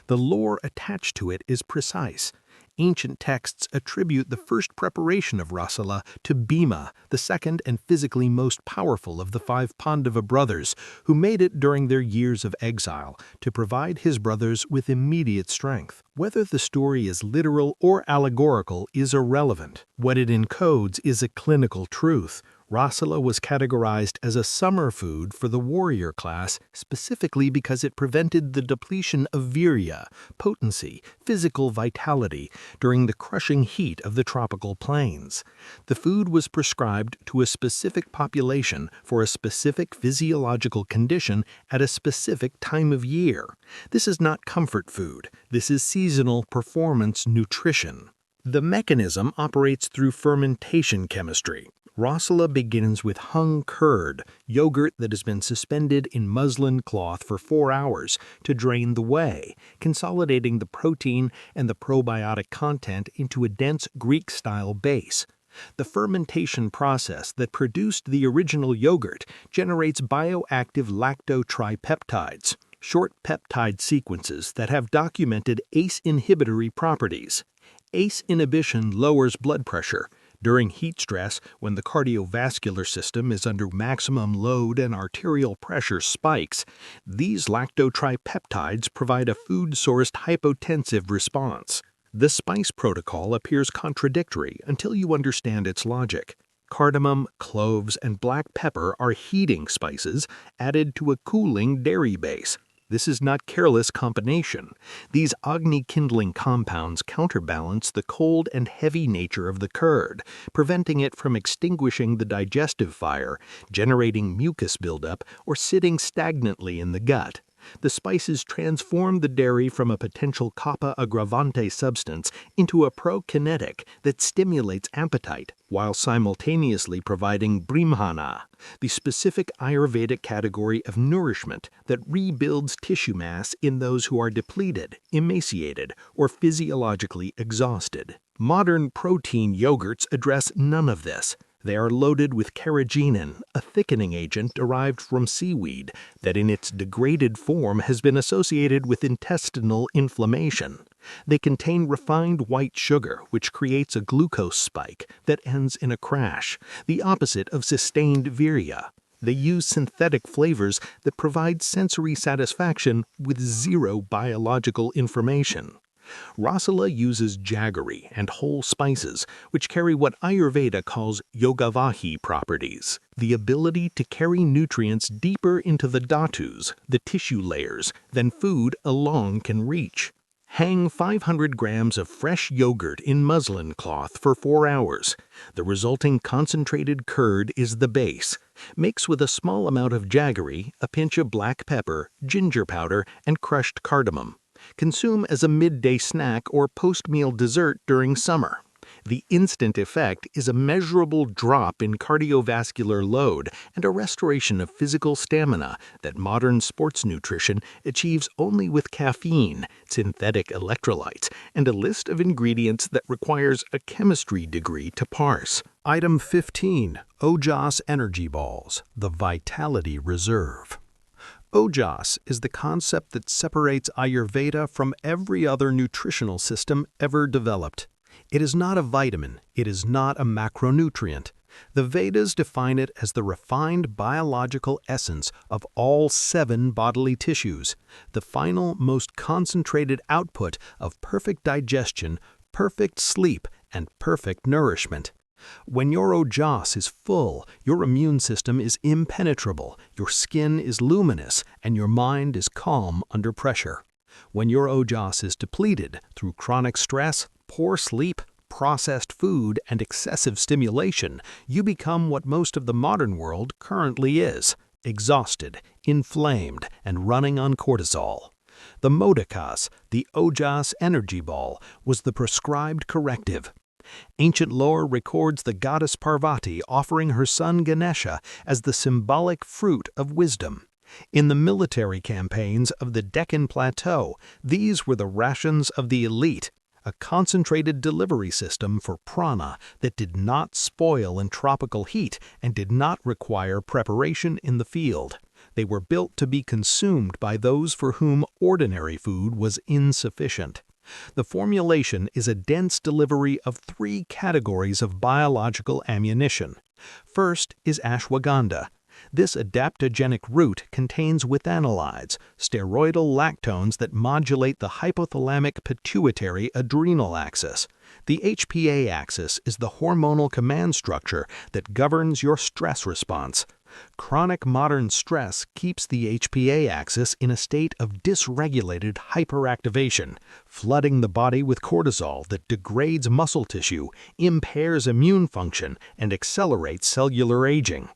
The lore attached to it is precise. Ancient texts attribute the first preparation of rasala to Bhima, the second and physically most powerful of the 5 Pandava brothers, who made it during their years of exile to provide his brothers with immediate strength. Whether the story is literal or allegorical is irrelevant. What it encodes is a clinical truth. Rasala was categorized as a summer food for the warrior class specifically because it prevented the depletion of virya, potency, physical vitality during the crushing heat of the tropical plains. The food was prescribed to a specific population for a specific physiological condition at a specific time of year. This is not comfort food. This is seasonal performance nutrition. The mechanism operates through fermentation chemistry. Rasala begins with hung curd, yogurt that has been suspended in muslin cloth for 4 hours to drain the whey, consolidating the protein and the probiotic content into a dense Greek-style base. The fermentation process that produced the original yogurt generates bioactive lactotripeptides, short peptide sequences that have documented ACE inhibitory properties. ACE inhibition lowers blood pressure. During heat stress, when the cardiovascular system is under maximum load and arterial pressure spikes, these lactotripeptides provide a food-sourced hypotensive response. The spice protocol appears contradictory until you understand its logic. Cardamom, cloves, and black pepper are heating spices added to a cooling dairy base. This is not careless combination. These Agni-kindling compounds counterbalance the cold and heavy nature of the curd, preventing it from extinguishing the digestive fire, generating mucus buildup, or sitting stagnantly in the gut. The spices transform the dairy from a potential kapha aggravante substance into a prokinetic that stimulates appetite, while simultaneously providing brimhana, the specific Ayurvedic category of nourishment that rebuilds tissue mass in those who are depleted, emaciated, or physiologically exhausted. Modern protein yogurts address none of this. They are loaded with carrageenan, a thickening agent derived from seaweed that in its degraded form has been associated with intestinal inflammation. They contain refined white sugar, which creates a glucose spike that ends in a crash, the opposite of sustained virya. They use synthetic flavors that provide sensory satisfaction with zero biological information. Rasala uses jaggery and whole spices, which carry what Ayurveda calls yogavahi properties, the ability to carry nutrients deeper into the dhatus, the tissue layers, than food alone can reach. Hang 500 grams of fresh yogurt in muslin cloth for 4 hours. The resulting concentrated curd is the base. Mix with a small amount of jaggery, a pinch of black pepper, ginger powder, and crushed cardamom. Consume as a midday snack or post-meal dessert during summer. The instant effect is a measurable drop in cardiovascular load and a restoration of physical stamina that modern sports nutrition achieves only with caffeine, synthetic electrolytes, and a list of ingredients that requires a chemistry degree to parse. Item 15. Ojas Energy Balls, the Vitality Reserve. Ojas is the concept that separates Ayurveda from every other nutritional system ever developed. It is not a vitamin, it is not a macronutrient. The Vedas define it as the refined biological essence of all 7 bodily tissues, the final, most concentrated output of perfect digestion, perfect sleep, and perfect nourishment. When your ojas is full, your immune system is impenetrable, your skin is luminous, and your mind is calm under pressure. When your ojas is depleted through chronic stress, poor sleep, processed food, and excessive stimulation, you become what most of the modern world currently is: exhausted, inflamed, and running on cortisol. The Modakas, the Ojas energy ball, was the prescribed corrective. Ancient lore records the goddess Parvati offering her son Ganesha as the symbolic fruit of wisdom. In the military campaigns of the Deccan Plateau, these were the rations of the elite, a concentrated delivery system for prana that did not spoil in tropical heat and did not require preparation in the field. They were built to be consumed by those for whom ordinary food was insufficient. The formulation is a dense delivery of 3 categories of biological ammunition. First is ashwagandha. This adaptogenic root contains withanolides, steroidal lactones that modulate the hypothalamic pituitary adrenal axis. The HPA axis is the hormonal command structure that governs your stress response. Chronic modern stress keeps the HPA axis in a state of dysregulated hyperactivation, flooding the body with cortisol that degrades muscle tissue, impairs immune function, and accelerates cellular aging.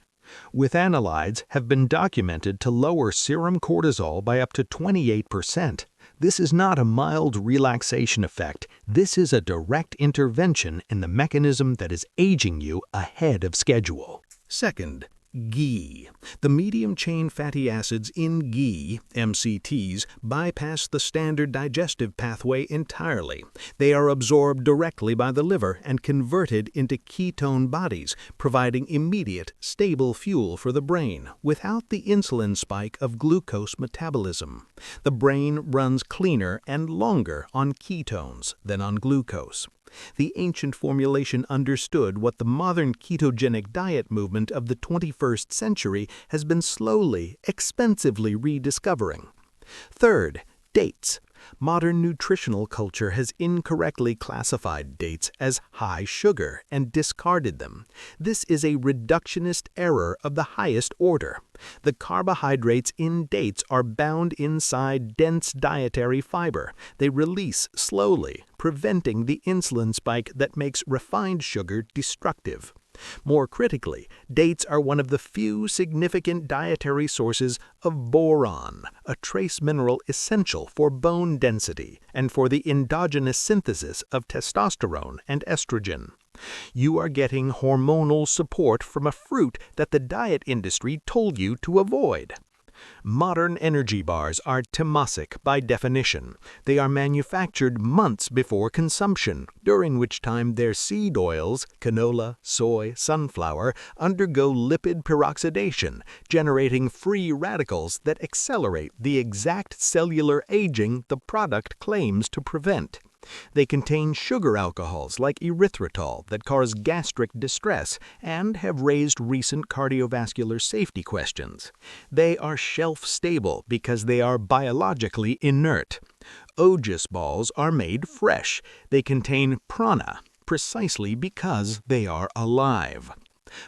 Withanolides have been documented to lower serum cortisol by up to 28%. This is not a mild relaxation effect. This is a direct intervention in the mechanism that is aging you ahead of schedule. Second, ghee. The medium-chain fatty acids in ghee, MCTs, bypass the standard digestive pathway entirely. They are absorbed directly by the liver and converted into ketone bodies, providing immediate, stable fuel for the brain without the insulin spike of glucose metabolism. The brain runs cleaner and longer on ketones than on glucose. The ancient formulation understood what the modern ketogenic diet movement of the 21st century has been slowly, expensively rediscovering. Third, dates. Modern nutritional culture has incorrectly classified dates as high sugar and discarded them. This is a reductionist error of the highest order. The carbohydrates in dates are bound inside dense dietary fiber. They release slowly, preventing the insulin spike that makes refined sugar destructive. More critically, dates are one of the few significant dietary sources of boron, a trace mineral essential for bone density and for the endogenous synthesis of testosterone and estrogen. You are getting hormonal support from a fruit that the diet industry told you to avoid. Modern energy bars are tamasic by definition. They are manufactured months before consumption, during which time their seed oils, canola, soy, sunflower, undergo lipid peroxidation, generating free radicals that accelerate the exact cellular aging the product claims to prevent. They contain sugar alcohols like erythritol that cause gastric distress and have raised recent cardiovascular safety questions. They are shelf-stable because they are biologically inert. Ojas balls are made fresh. They contain prana, precisely because they are alive.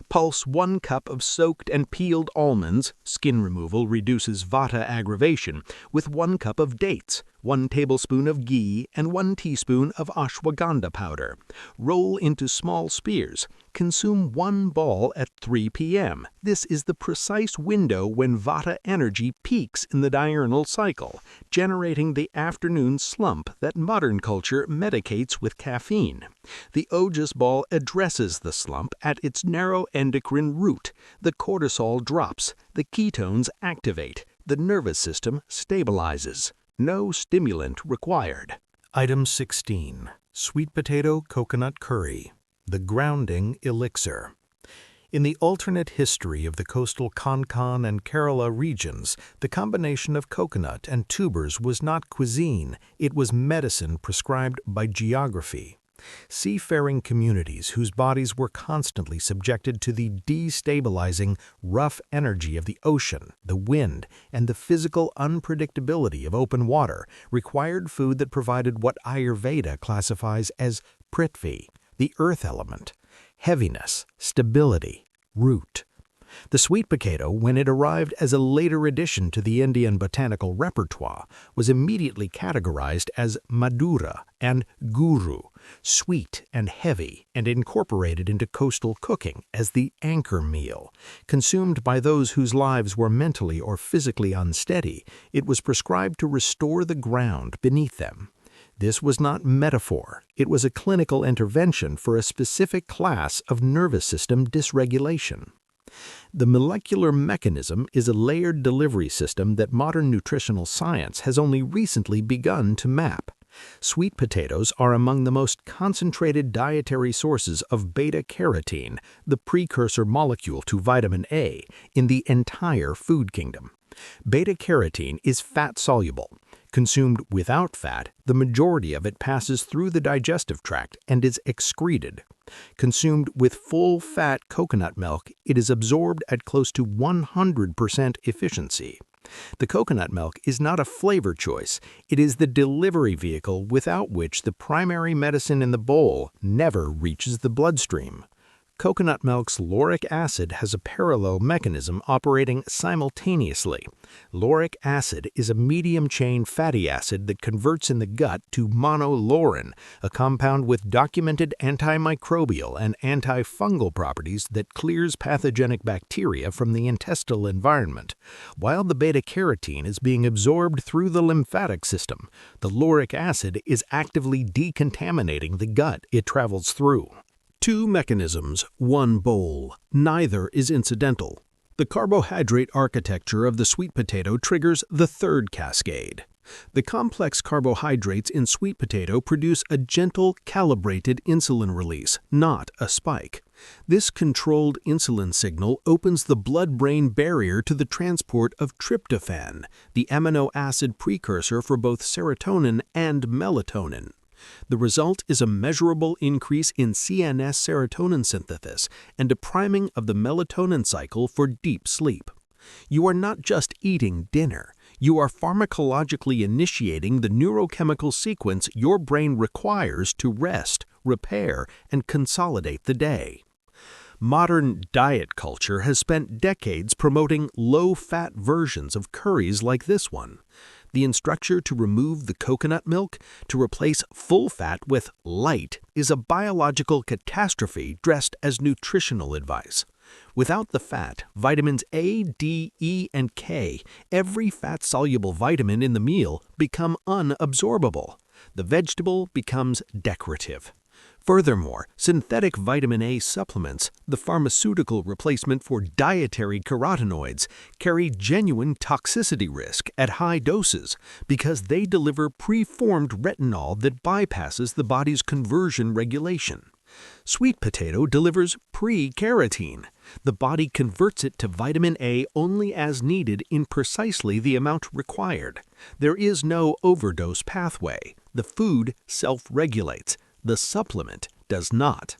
Pulse 1 cup of soaked and peeled almonds, skin removal reduces vata aggravation, with 1 cup of dates, 1 tablespoon of ghee, and 1 teaspoon of ashwagandha powder. Roll into small spears. Consume 1 ball at 3 p.m. This is the precise window when Vata energy peaks in the diurnal cycle, generating the afternoon slump that modern culture medicates with caffeine. The Ojas ball addresses the slump at its narrow endocrine root. The cortisol drops, the ketones activate, the nervous system stabilizes. No stimulant required. Item 16. Sweet Potato Coconut Curry, the grounding elixir. In the alternate history of the coastal Konkan and Kerala regions, the combination of coconut and tubers was not cuisine, it was medicine prescribed by geography. Seafaring communities whose bodies were constantly subjected to the destabilizing, rough energy of the ocean, the wind, and the physical unpredictability of open water required food that provided what Ayurveda classifies as prithvi, the earth element, heaviness, stability, root. The sweet potato, when it arrived as a later addition to the Indian botanical repertoire, was immediately categorized as Madura and Guru, sweet and heavy, and incorporated into coastal cooking as the anchor meal. Consumed by those whose lives were mentally or physically unsteady, it was prescribed to restore the ground beneath them. This was not metaphor. It was a clinical intervention for a specific class of nervous system dysregulation. The molecular mechanism is a layered delivery system that modern nutritional science has only recently begun to map. Sweet potatoes are among the most concentrated dietary sources of beta-carotene, the precursor molecule to vitamin A, in the entire food kingdom. Beta-carotene is fat-soluble. Consumed without fat, the majority of it passes through the digestive tract and is excreted. Consumed with full-fat coconut milk, it is absorbed at close to 100% efficiency. The coconut milk is not a flavor choice, it is the delivery vehicle without which the primary medicine in the bowl never reaches the bloodstream. Coconut milk's lauric acid has a parallel mechanism operating simultaneously. Lauric acid is a medium-chain fatty acid that converts in the gut to monolaurin, a compound with documented antimicrobial and antifungal properties that clears pathogenic bacteria from the intestinal environment. While the beta-carotene is being absorbed through the lymphatic system, the lauric acid is actively decontaminating the gut it travels through. 2 mechanisms, 1 bowl. Neither is incidental. The carbohydrate architecture of the sweet potato triggers the 3rd cascade. The complex carbohydrates in sweet potato produce a gentle, calibrated insulin release, not a spike. This controlled insulin signal opens the blood-brain barrier to the transport of tryptophan, the amino acid precursor for both serotonin and melatonin. The result is a measurable increase in CNS serotonin synthesis and a priming of the melatonin cycle for deep sleep. You are not just eating dinner, you are pharmacologically initiating the neurochemical sequence your brain requires to rest, repair, and consolidate the day. Modern diet culture has spent decades promoting low-fat versions of curries like this one. The instruction to remove the coconut milk to replace full fat with light is a biological catastrophe dressed as nutritional advice. Without the fat, vitamins A, D, E, and K, every fat-soluble vitamin in the meal, become unabsorbable. The vegetable becomes decorative. Furthermore, synthetic vitamin A supplements, the pharmaceutical replacement for dietary carotenoids, carry genuine toxicity risk at high doses because they deliver preformed retinol that bypasses the body's conversion regulation. Sweet potato delivers pre-carotene. The body converts it to vitamin A only as needed in precisely the amount required. There is no overdose pathway. The food self-regulates. The supplement does not.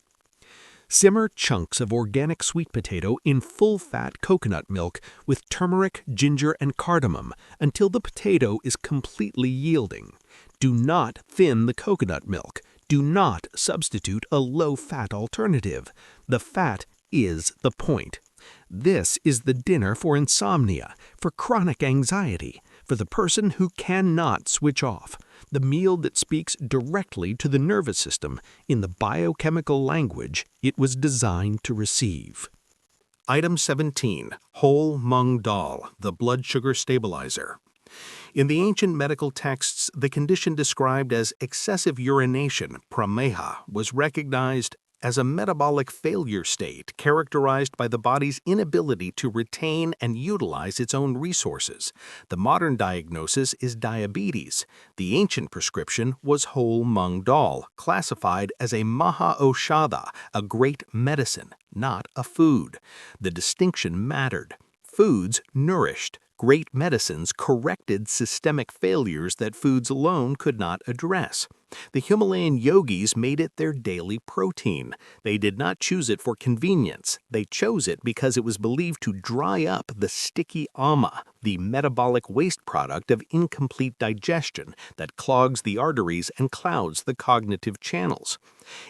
Simmer chunks of organic sweet potato in full-fat coconut milk with turmeric, ginger, and cardamom until the potato is completely yielding. Do not thin the coconut milk. Do not substitute a low-fat alternative. The fat is the point. This is the dinner for insomnia, for chronic anxiety, for the person who cannot switch off, the meal that speaks directly to the nervous system in the biochemical language it was designed to receive. Item 17. Whole mung dal, the blood sugar stabilizer. In the ancient medical texts, the condition described as excessive urination, prameha, was recognized as a metabolic failure state characterized by the body's inability to retain and utilize its own resources. The modern diagnosis is diabetes. The ancient prescription was whole mung dal, classified as a maha oshadha, a great medicine, not a food. The distinction mattered. Foods nourished. Great medicines corrected systemic failures that foods alone could not address. The Himalayan yogis made it their daily protein. They did not choose it for convenience. They chose it because it was believed to dry up the sticky ama, the metabolic waste product of incomplete digestion that clogs the arteries and clouds the cognitive channels.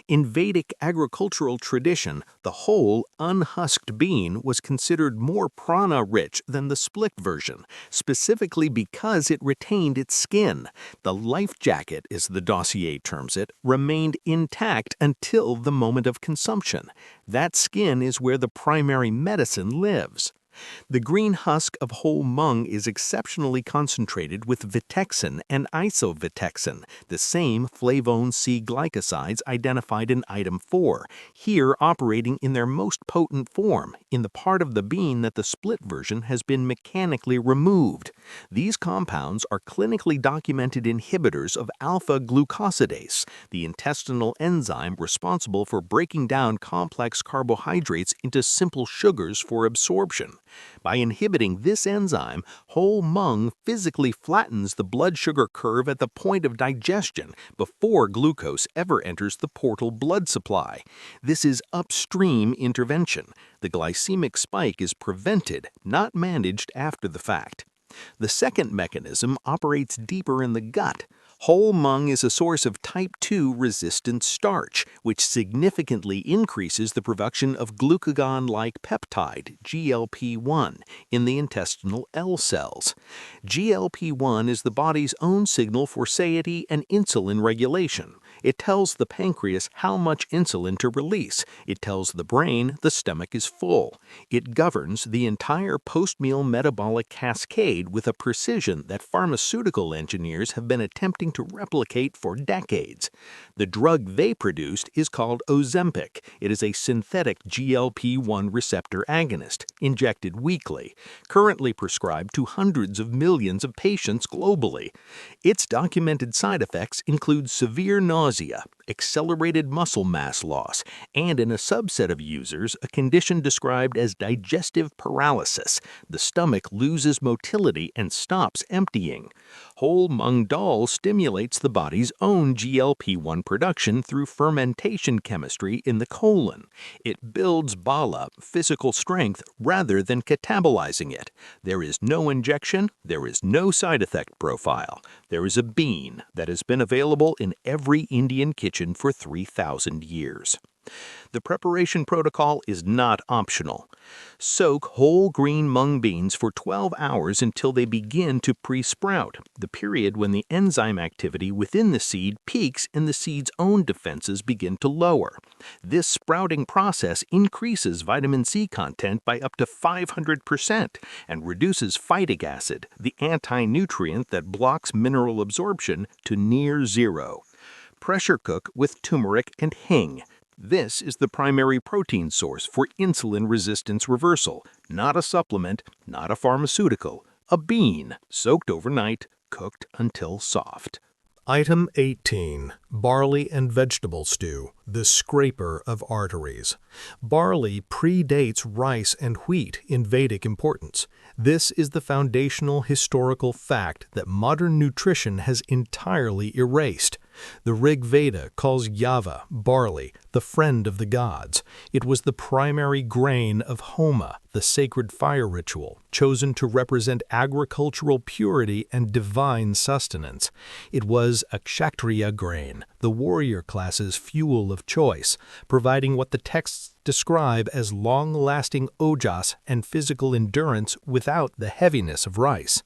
In Vedic agricultural tradition, the whole, unhusked bean was considered more prana-rich than the split version, specifically because it retained its skin. The life jacket, as the dossier terms it, remained intact until the moment of consumption. That skin is where the primary medicine lives. The green husk of whole mung is exceptionally concentrated with vitexin and isovitexin, the same flavone C glycosides identified in item 4, here operating in their most potent form, in the part of the bean that the split version has been mechanically removed. These compounds are clinically documented inhibitors of alpha-glucosidase, the intestinal enzyme responsible for breaking down complex carbohydrates into simple sugars for absorption. By inhibiting this enzyme, whole mung physically flattens the blood sugar curve at the point of digestion before glucose ever enters the portal blood supply. This is upstream intervention. The glycemic spike is prevented, not managed after the fact. The second mechanism operates deeper in the gut. Whole mung is a source of type 2 resistant starch, which significantly increases the production of glucagon-like peptide, GLP-1, in the intestinal L cells. GLP-1 is the body's own signal for satiety and insulin regulation. It tells the pancreas how much insulin to release. It tells the brain the stomach is full. It governs the entire post-meal metabolic cascade with a precision that pharmaceutical engineers have been attempting to replicate for decades. The drug they produced is called Ozempic. It is a synthetic GLP-1 receptor agonist, injected weekly, currently prescribed to hundreds of millions of patients globally. Its documented side effects include severe nausea, accelerated muscle mass loss, and in a subset of users, a condition described as digestive paralysis. The stomach loses motility and stops emptying. Whole mung dal stimulates the body's own GLP-1 production through fermentation chemistry in the colon. It builds bala, physical strength, rather than catabolizing it. There is no injection, there is no side effect profile. There is a bean that has been available in every Indian kitchen for 3,000 years. The preparation protocol is not optional. Soak whole green mung beans for 12 hours until they begin to pre-sprout, the period when the enzyme activity within the seed peaks and the seed's own defenses begin to lower. This sprouting process increases vitamin C content by up to 500% and reduces phytic acid, the anti-nutrient that blocks mineral absorption, to near zero. Pressure cook with turmeric and hing. This is the primary protein source for insulin resistance reversal, not a supplement, not a pharmaceutical, a bean soaked overnight, cooked until soft. Item 18. Barley and vegetable stew, the scraper of arteries. Barley predates rice and wheat in Vedic importance. This is the foundational historical fact that modern nutrition has entirely erased. The Rig Veda calls Yava, barley, the friend of the gods. It was the primary grain of Homa, the sacred fire ritual, chosen to represent agricultural purity and divine sustenance. It was a kshatriya grain, the warrior class's fuel of choice, providing what the texts describe as long-lasting ojas and physical endurance without the heaviness of rice.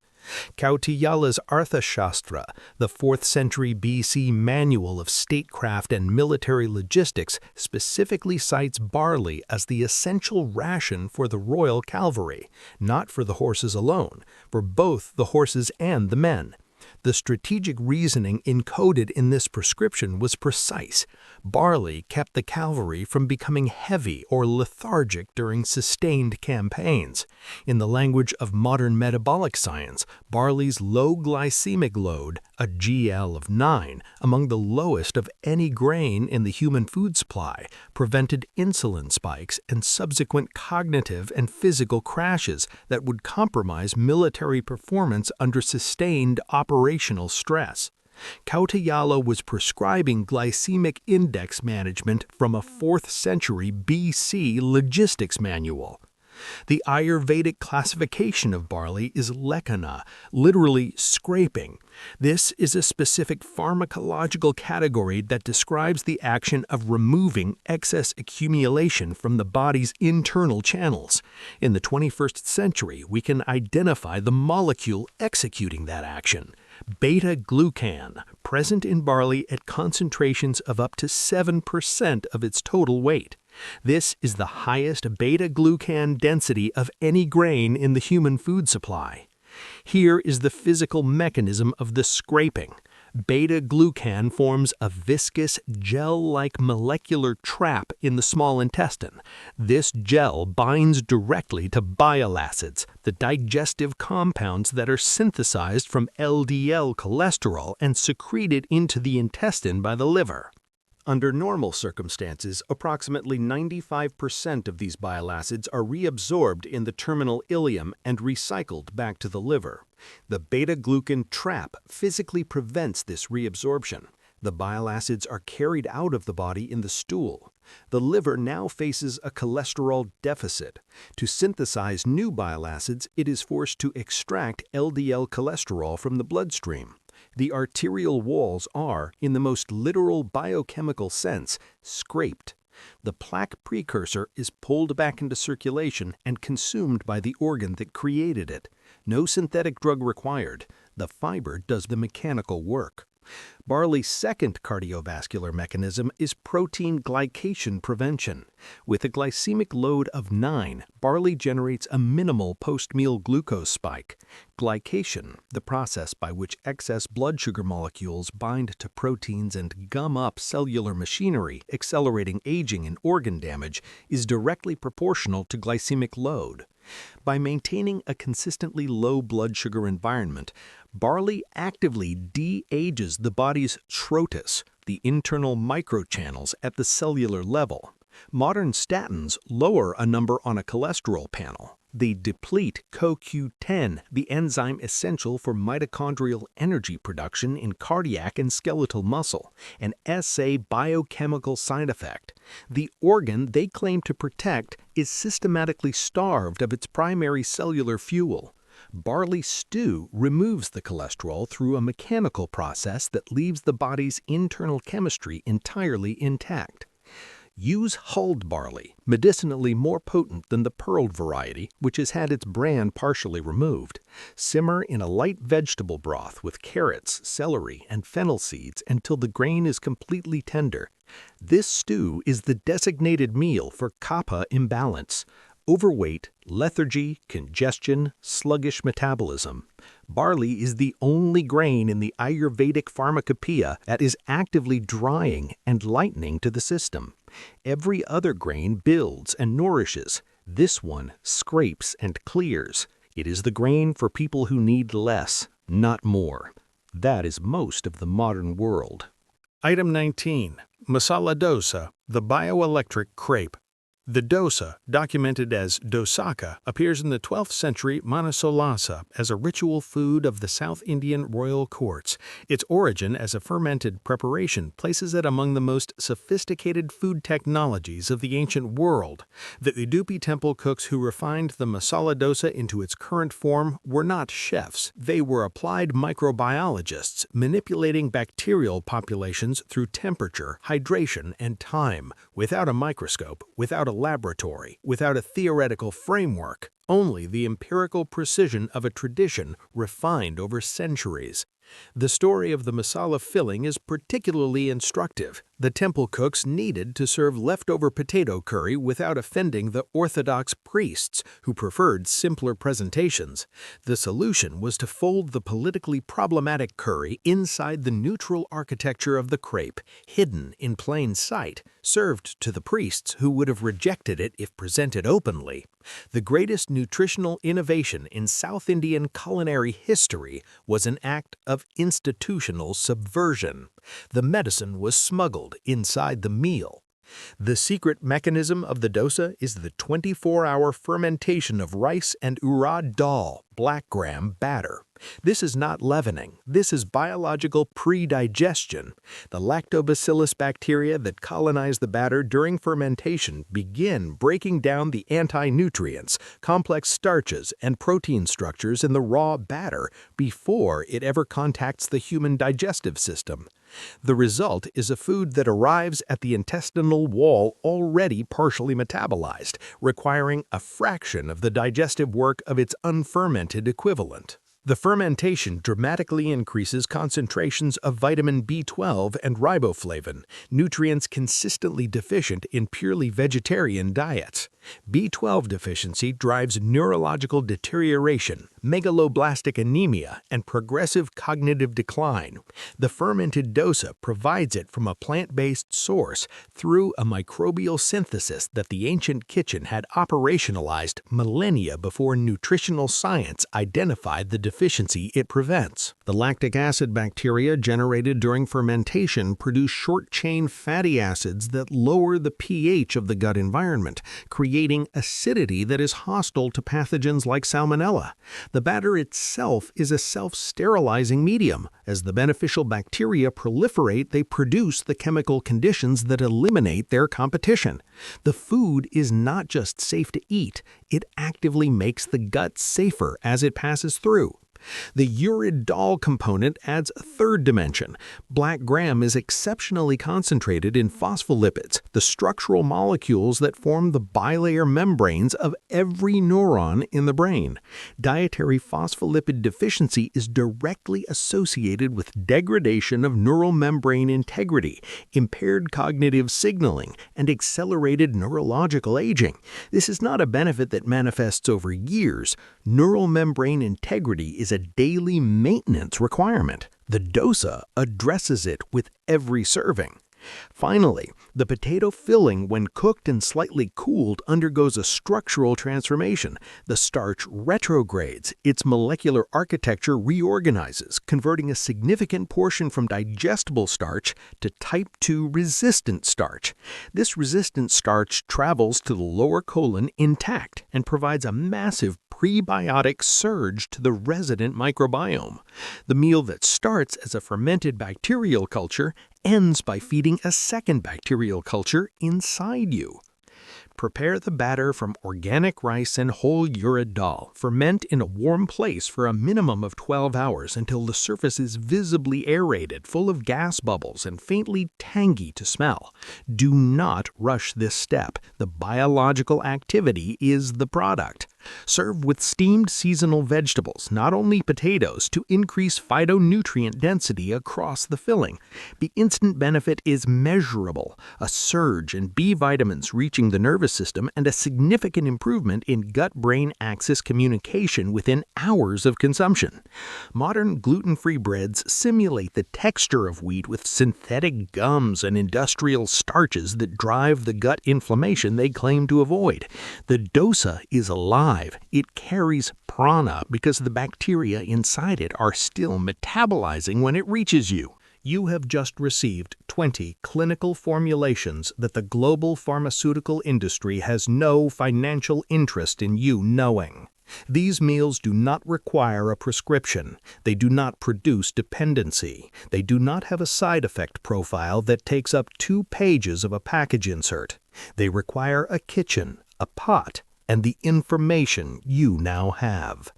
Kautiyala's Arthashastra, the 4th century BC manual of statecraft and military logistics, specifically cites barley as the essential ration for the royal cavalry, not for the horses alone, for both the horses and the men. The strategic reasoning encoded in this prescription was precise. Barley kept the cavalry from becoming heavy or lethargic during sustained campaigns. In the language of modern metabolic science, barley's low glycemic load, a GL of 9, among the lowest of any grain in the human food supply, prevented insulin spikes and subsequent cognitive and physical crashes that would compromise military performance under sustained operational stress. Kautiyala was prescribing glycemic index management from a 4th century BC logistics manual. The Ayurvedic classification of barley is lekana, literally scraping. This is a specific pharmacological category that describes the action of removing excess accumulation from the body's internal channels. In the 21st century, we can identify the molecule executing that action. Beta-glucan, present in barley at concentrations of up to 7% of its total weight. This is the highest beta-glucan density of any grain in the human food supply. Here is the physical mechanism of the scraping. Beta-glucan forms a viscous, gel-like molecular trap in the small intestine. This gel binds directly to bile acids, the digestive compounds that are synthesized from LDL cholesterol and secreted into the intestine by the liver. Under normal circumstances, approximately 95% of these bile acids are reabsorbed in the terminal ileum and recycled back to the liver. The beta-glucan trap physically prevents this reabsorption. The bile acids are carried out of the body in the stool. The liver now faces a cholesterol deficit. To synthesize new bile acids, it is forced to extract LDL cholesterol from the bloodstream. The arterial walls are, in the most literal biochemical sense, scraped. The plaque precursor is pulled back into circulation and consumed by the organ that created it. No synthetic drug required. The fiber does the mechanical work. Barley's second cardiovascular mechanism is protein glycation prevention. With a glycemic load of 9, barley generates a minimal post-meal glucose spike. Glycation, the process by which excess blood sugar molecules bind to proteins and gum up cellular machinery, accelerating aging and organ damage, is directly proportional to glycemic load. By maintaining a consistently low blood sugar environment, barley actively de-ages the body's schrotus, the internal microchannels at the cellular level. Modern statins lower a number on a cholesterol panel. They deplete CoQ10, the enzyme essential for mitochondrial energy production in cardiac and skeletal muscle, an SA biochemical side effect. The organ they claim to protect is systematically starved of its primary cellular fuel. Barley stew removes the cholesterol through a mechanical process that leaves the body's internal chemistry entirely intact. Use hulled barley, medicinally more potent than the pearled variety, which has had its bran partially removed. Simmer in a light vegetable broth with carrots, celery, and fennel seeds until the grain is completely tender. This stew is the designated meal for kapha imbalance, overweight, lethargy, congestion, sluggish metabolism. Barley is the only grain in the Ayurvedic pharmacopoeia that is actively drying and lightening to the system. Every other grain builds and nourishes. This one scrapes and clears. It is the grain for people who need less, not more. That is most of the modern world. Item 19. Masala dosa, the bioelectric crepe. The dosa, documented as dosaka, appears in the 12th century Manasolasa as a ritual food of the South Indian royal courts. Its origin as a fermented preparation places it among the most sophisticated food technologies of the ancient world. The Udupi temple cooks who refined the masala dosa into its current form were not chefs. They were applied microbiologists, manipulating bacterial populations through temperature, hydration, and time, without a microscope, without a laboratory, without a theoretical framework, only the empirical precision of a tradition refined over centuries. The story of the masala filling is particularly instructive. The temple cooks needed to serve leftover potato curry without offending the Orthodox priests, who preferred simpler presentations. The solution was to fold the politically problematic curry inside the neutral architecture of the crepe, hidden in plain sight, served to the priests who would have rejected it if presented openly. The greatest nutritional innovation in South Indian culinary history was an act of institutional subversion. The medicine was smuggled inside the meal. The secret mechanism of the dosa is the 24-hour fermentation of rice and urad dal, black gram batter. This is not leavening. This is biological pre-digestion. The lactobacillus bacteria that colonize the batter during fermentation begin breaking down the anti-nutrients, complex starches, and protein structures in the raw batter before it ever contacts the human digestive system. The result is a food that arrives at the intestinal wall already partially metabolized, requiring a fraction of the digestive work of its unfermented equivalent. The fermentation dramatically increases concentrations of vitamin B12 and riboflavin, nutrients consistently deficient in purely vegetarian diets. B12 deficiency drives neurological deterioration, megaloblastic anemia, and progressive cognitive decline. The fermented dosa provides it from a plant-based source through a microbial synthesis that the ancient kitchen had operationalized millennia before nutritional science identified the deficiency it prevents. The lactic acid bacteria generated during fermentation produce short-chain fatty acids that lower the pH of the gut environment, creating acidity that is hostile to pathogens like salmonella. The batter itself is a self-sterilizing medium. As the beneficial bacteria proliferate, they produce the chemical conditions that eliminate their competition. The food is not just safe to eat, it actively makes the gut safer as it passes through. The urad dal component adds a third dimension. Black gram is exceptionally concentrated in phospholipids, the structural molecules that form the bilayer membranes of every neuron in the brain. Dietary phospholipid deficiency is directly associated with degradation of neural membrane integrity, impaired cognitive signaling, and accelerated neurological aging. This is not a benefit that manifests over years. Neural membrane integrity is a daily maintenance requirement. The dosa addresses it with every serving. Finally, the potato filling, when cooked and slightly cooled, undergoes a structural transformation. The starch retrogrades, its molecular architecture reorganizes, converting a significant portion from digestible starch to type 2 resistant starch. This resistant starch travels to the lower colon intact and provides a massive prebiotic surge to the resident microbiome. The meal that starts as a fermented bacterial culture ends by feeding a second bacterial culture inside you. Prepare the batter from organic rice and whole urad dal. Ferment in a warm place for a minimum of 12 hours until the surface is visibly aerated, full of gas bubbles, and faintly tangy to smell. Do not rush this step. The biological activity is the product. Serve with steamed seasonal vegetables, not only potatoes, to increase phytonutrient density across the filling. The instant benefit is measurable, a surge in B vitamins reaching the nervous system and a significant improvement in gut-brain axis communication within hours of consumption. Modern gluten-free breads simulate the texture of wheat with synthetic gums and industrial starches that drive the gut inflammation they claim to avoid. The dosa is alive. It carries prana because the bacteria inside it are still metabolizing when it reaches you. You have just received 20 clinical formulations that the global pharmaceutical industry has no financial interest in you knowing. These meals do not require a prescription. They do not produce dependency. They do not have a side effect profile that takes up 2 pages of a package insert. They require a kitchen, a pot, and the information you now have.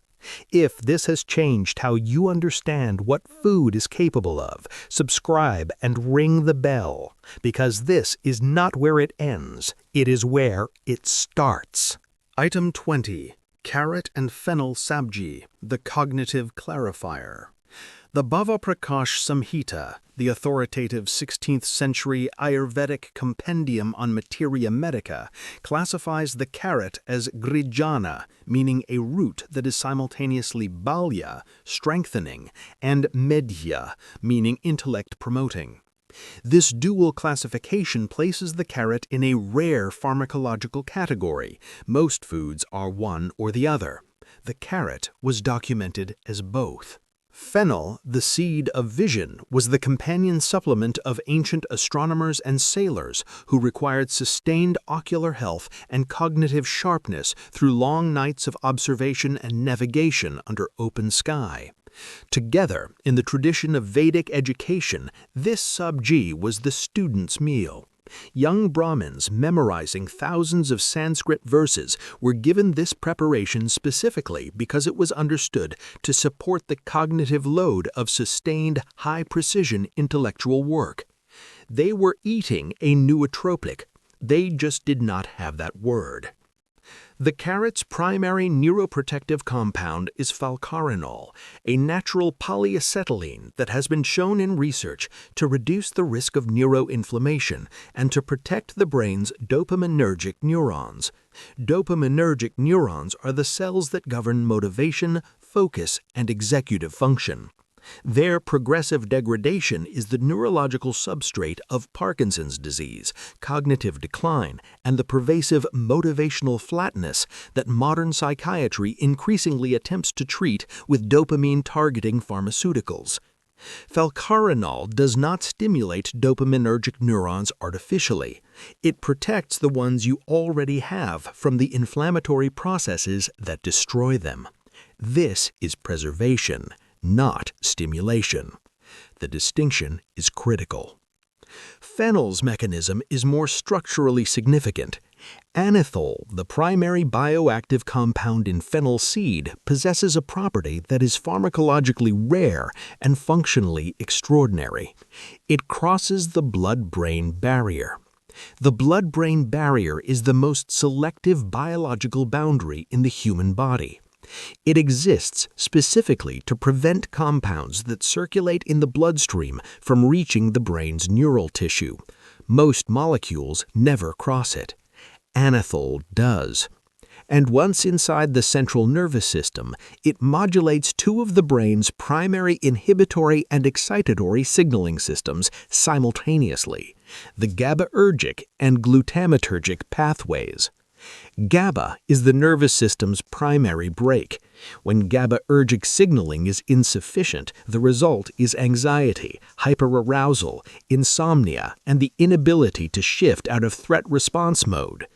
If this has changed how you understand what food is capable of, subscribe and ring the bell, because this is not where it ends, it is where it starts. Item 20. Carrot and fennel sabji, the cognitive clarifier. The Bhava Prakash Samhita, the authoritative 16th century Ayurvedic compendium on materia medica, classifies the carrot as grijana, meaning a root that is simultaneously balya, strengthening, and medhya, meaning intellect promoting. This dual classification places the carrot in a rare pharmacological category. Most foods are one or the other. The carrot was documented as both. Fennel, the seed of vision, was the companion supplement of ancient astronomers and sailors who required sustained ocular health and cognitive sharpness through long nights of observation and navigation under open sky. Together, in the tradition of Vedic education, this sabji was the student's meal. Young Brahmins memorizing thousands of Sanskrit verses were given this preparation specifically because it was understood to support the cognitive load of sustained, high-precision intellectual work. They were eating a nootropic. They just did not have that word. The carrot's primary neuroprotective compound is falcarinol, a natural polyacetylene that has been shown in research to reduce the risk of neuroinflammation and to protect the brain's dopaminergic neurons. Dopaminergic neurons are the cells that govern motivation, focus, and executive function. Their progressive degradation is the neurological substrate of Parkinson's disease, cognitive decline, and the pervasive motivational flatness that modern psychiatry increasingly attempts to treat with dopamine-targeting pharmaceuticals. Falcarinol does not stimulate dopaminergic neurons artificially. It protects the ones you already have from the inflammatory processes that destroy them. This is preservation, not stimulation. The distinction is critical. Fennel's mechanism is more structurally significant. Anethole, the primary bioactive compound in fennel seed, possesses a property that is pharmacologically rare and functionally extraordinary. It crosses the blood-brain barrier. The blood-brain barrier is the most selective biological boundary in the human body. It exists specifically to prevent compounds that circulate in the bloodstream from reaching the brain's neural tissue. Most molecules never cross it. Anethole does. And once inside the central nervous system, it modulates two of the brain's primary inhibitory and excitatory signaling systems simultaneously, the GABAergic and glutamatergic pathways. GABA is the nervous system's primary brake. When GABAergic signaling is insufficient, the result is anxiety, hyperarousal, insomnia, and the inability to shift out of threat response mode.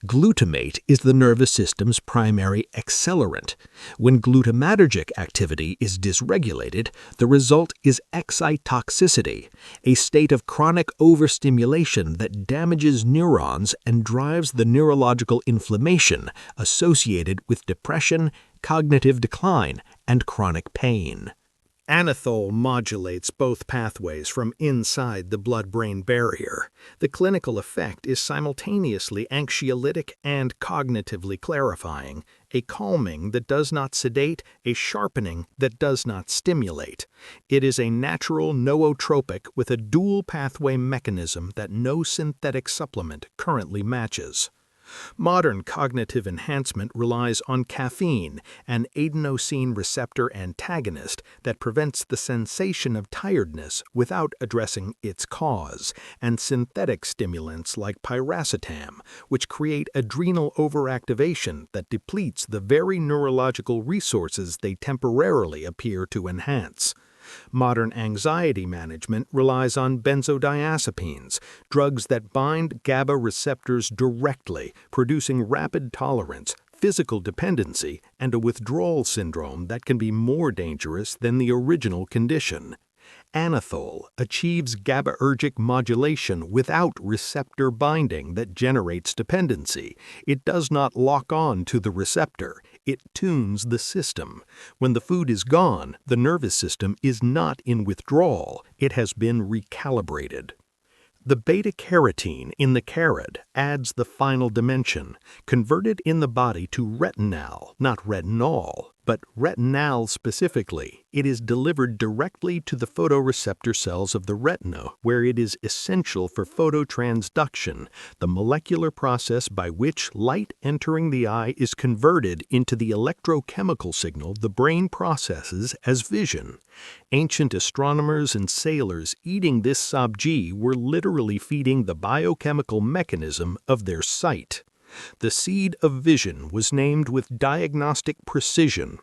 Glutamate is the nervous system's primary accelerant. When glutamatergic activity is dysregulated, the result is excitotoxicity, a state of chronic overstimulation that damages neurons and drives the neurological inflammation associated with depression, cognitive decline, and chronic pain. Anethole modulates both pathways from inside the blood-brain barrier. The clinical effect is simultaneously anxiolytic and cognitively clarifying, a calming that does not sedate, a sharpening that does not stimulate. It is a natural nootropic with a dual pathway mechanism that no synthetic supplement currently matches. Modern cognitive enhancement relies on caffeine, an adenosine receptor antagonist that prevents the sensation of tiredness without addressing its cause, and synthetic stimulants like piracetam, which create adrenal overactivation that depletes the very neurological resources they temporarily appear to enhance. Modern anxiety management relies on benzodiazepines, drugs that bind GABA receptors directly, producing rapid tolerance, physical dependency, and a withdrawal syndrome that can be more dangerous than the original condition. Anethole achieves GABAergic modulation without receptor binding that generates dependency. It does not lock on to the receptor. It tunes the system. When the food is gone, the nervous system is not in withdrawal. It has been recalibrated. The beta-carotene in the carrot adds the final dimension, converted in the body to retinal, not retinol, but retinal specifically. It is delivered directly to the photoreceptor cells of the retina, where it is essential for phototransduction, the molecular process by which light entering the eye is converted into the electrochemical signal the brain processes as vision. Ancient astronomers and sailors eating this sabji were literally feeding the biochemical mechanism of their sight. The seed of vision was named with diagnostic precision.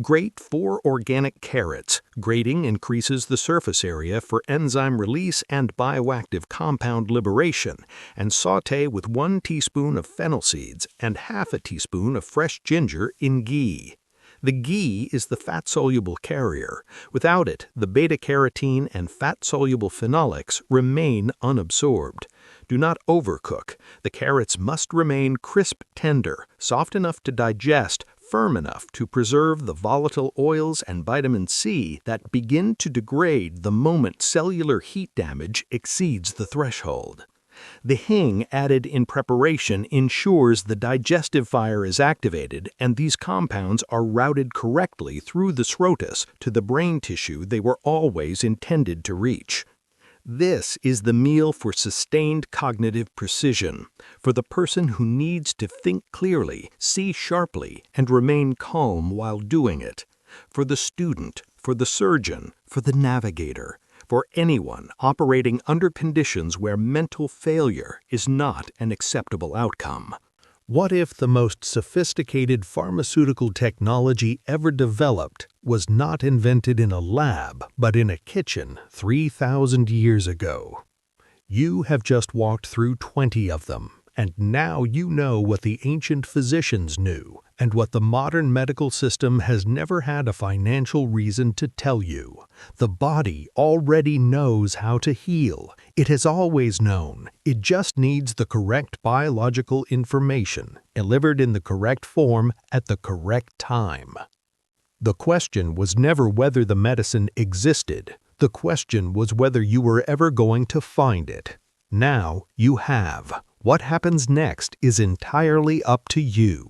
Grate 4 organic carrots. Grating increases the surface area for enzyme release and bioactive compound liberation, and sauté with 1 teaspoon of fennel seeds and half a teaspoon of fresh ginger in ghee. The ghee is the fat-soluble carrier. Without it, the beta-carotene and fat-soluble phenolics remain unabsorbed. Do not overcook. The carrots must remain crisp tender, soft enough to digest, firm enough to preserve the volatile oils and vitamin C that begin to degrade the moment cellular heat damage exceeds the threshold. The hing added in preparation ensures the digestive fire is activated and these compounds are routed correctly through the scrotus to the brain tissue they were always intended to reach. This is the meal for sustained cognitive precision, for the person who needs to think clearly, see sharply, and remain calm while doing it, for the student, for the surgeon, for the navigator, for anyone operating under conditions where mental failure is not an acceptable outcome. What if the most sophisticated pharmaceutical technology ever developed was not invented in a lab, but in a kitchen 3,000 years ago? You have just walked through 20 of them, and now you know what the ancient physicians knew, and what the modern medical system has never had a financial reason to tell you. The body already knows how to heal. It has always known. It just needs the correct biological information, delivered in the correct form at the correct time. The question was never whether the medicine existed. The question was whether you were ever going to find it. Now you have. What happens next is entirely up to you.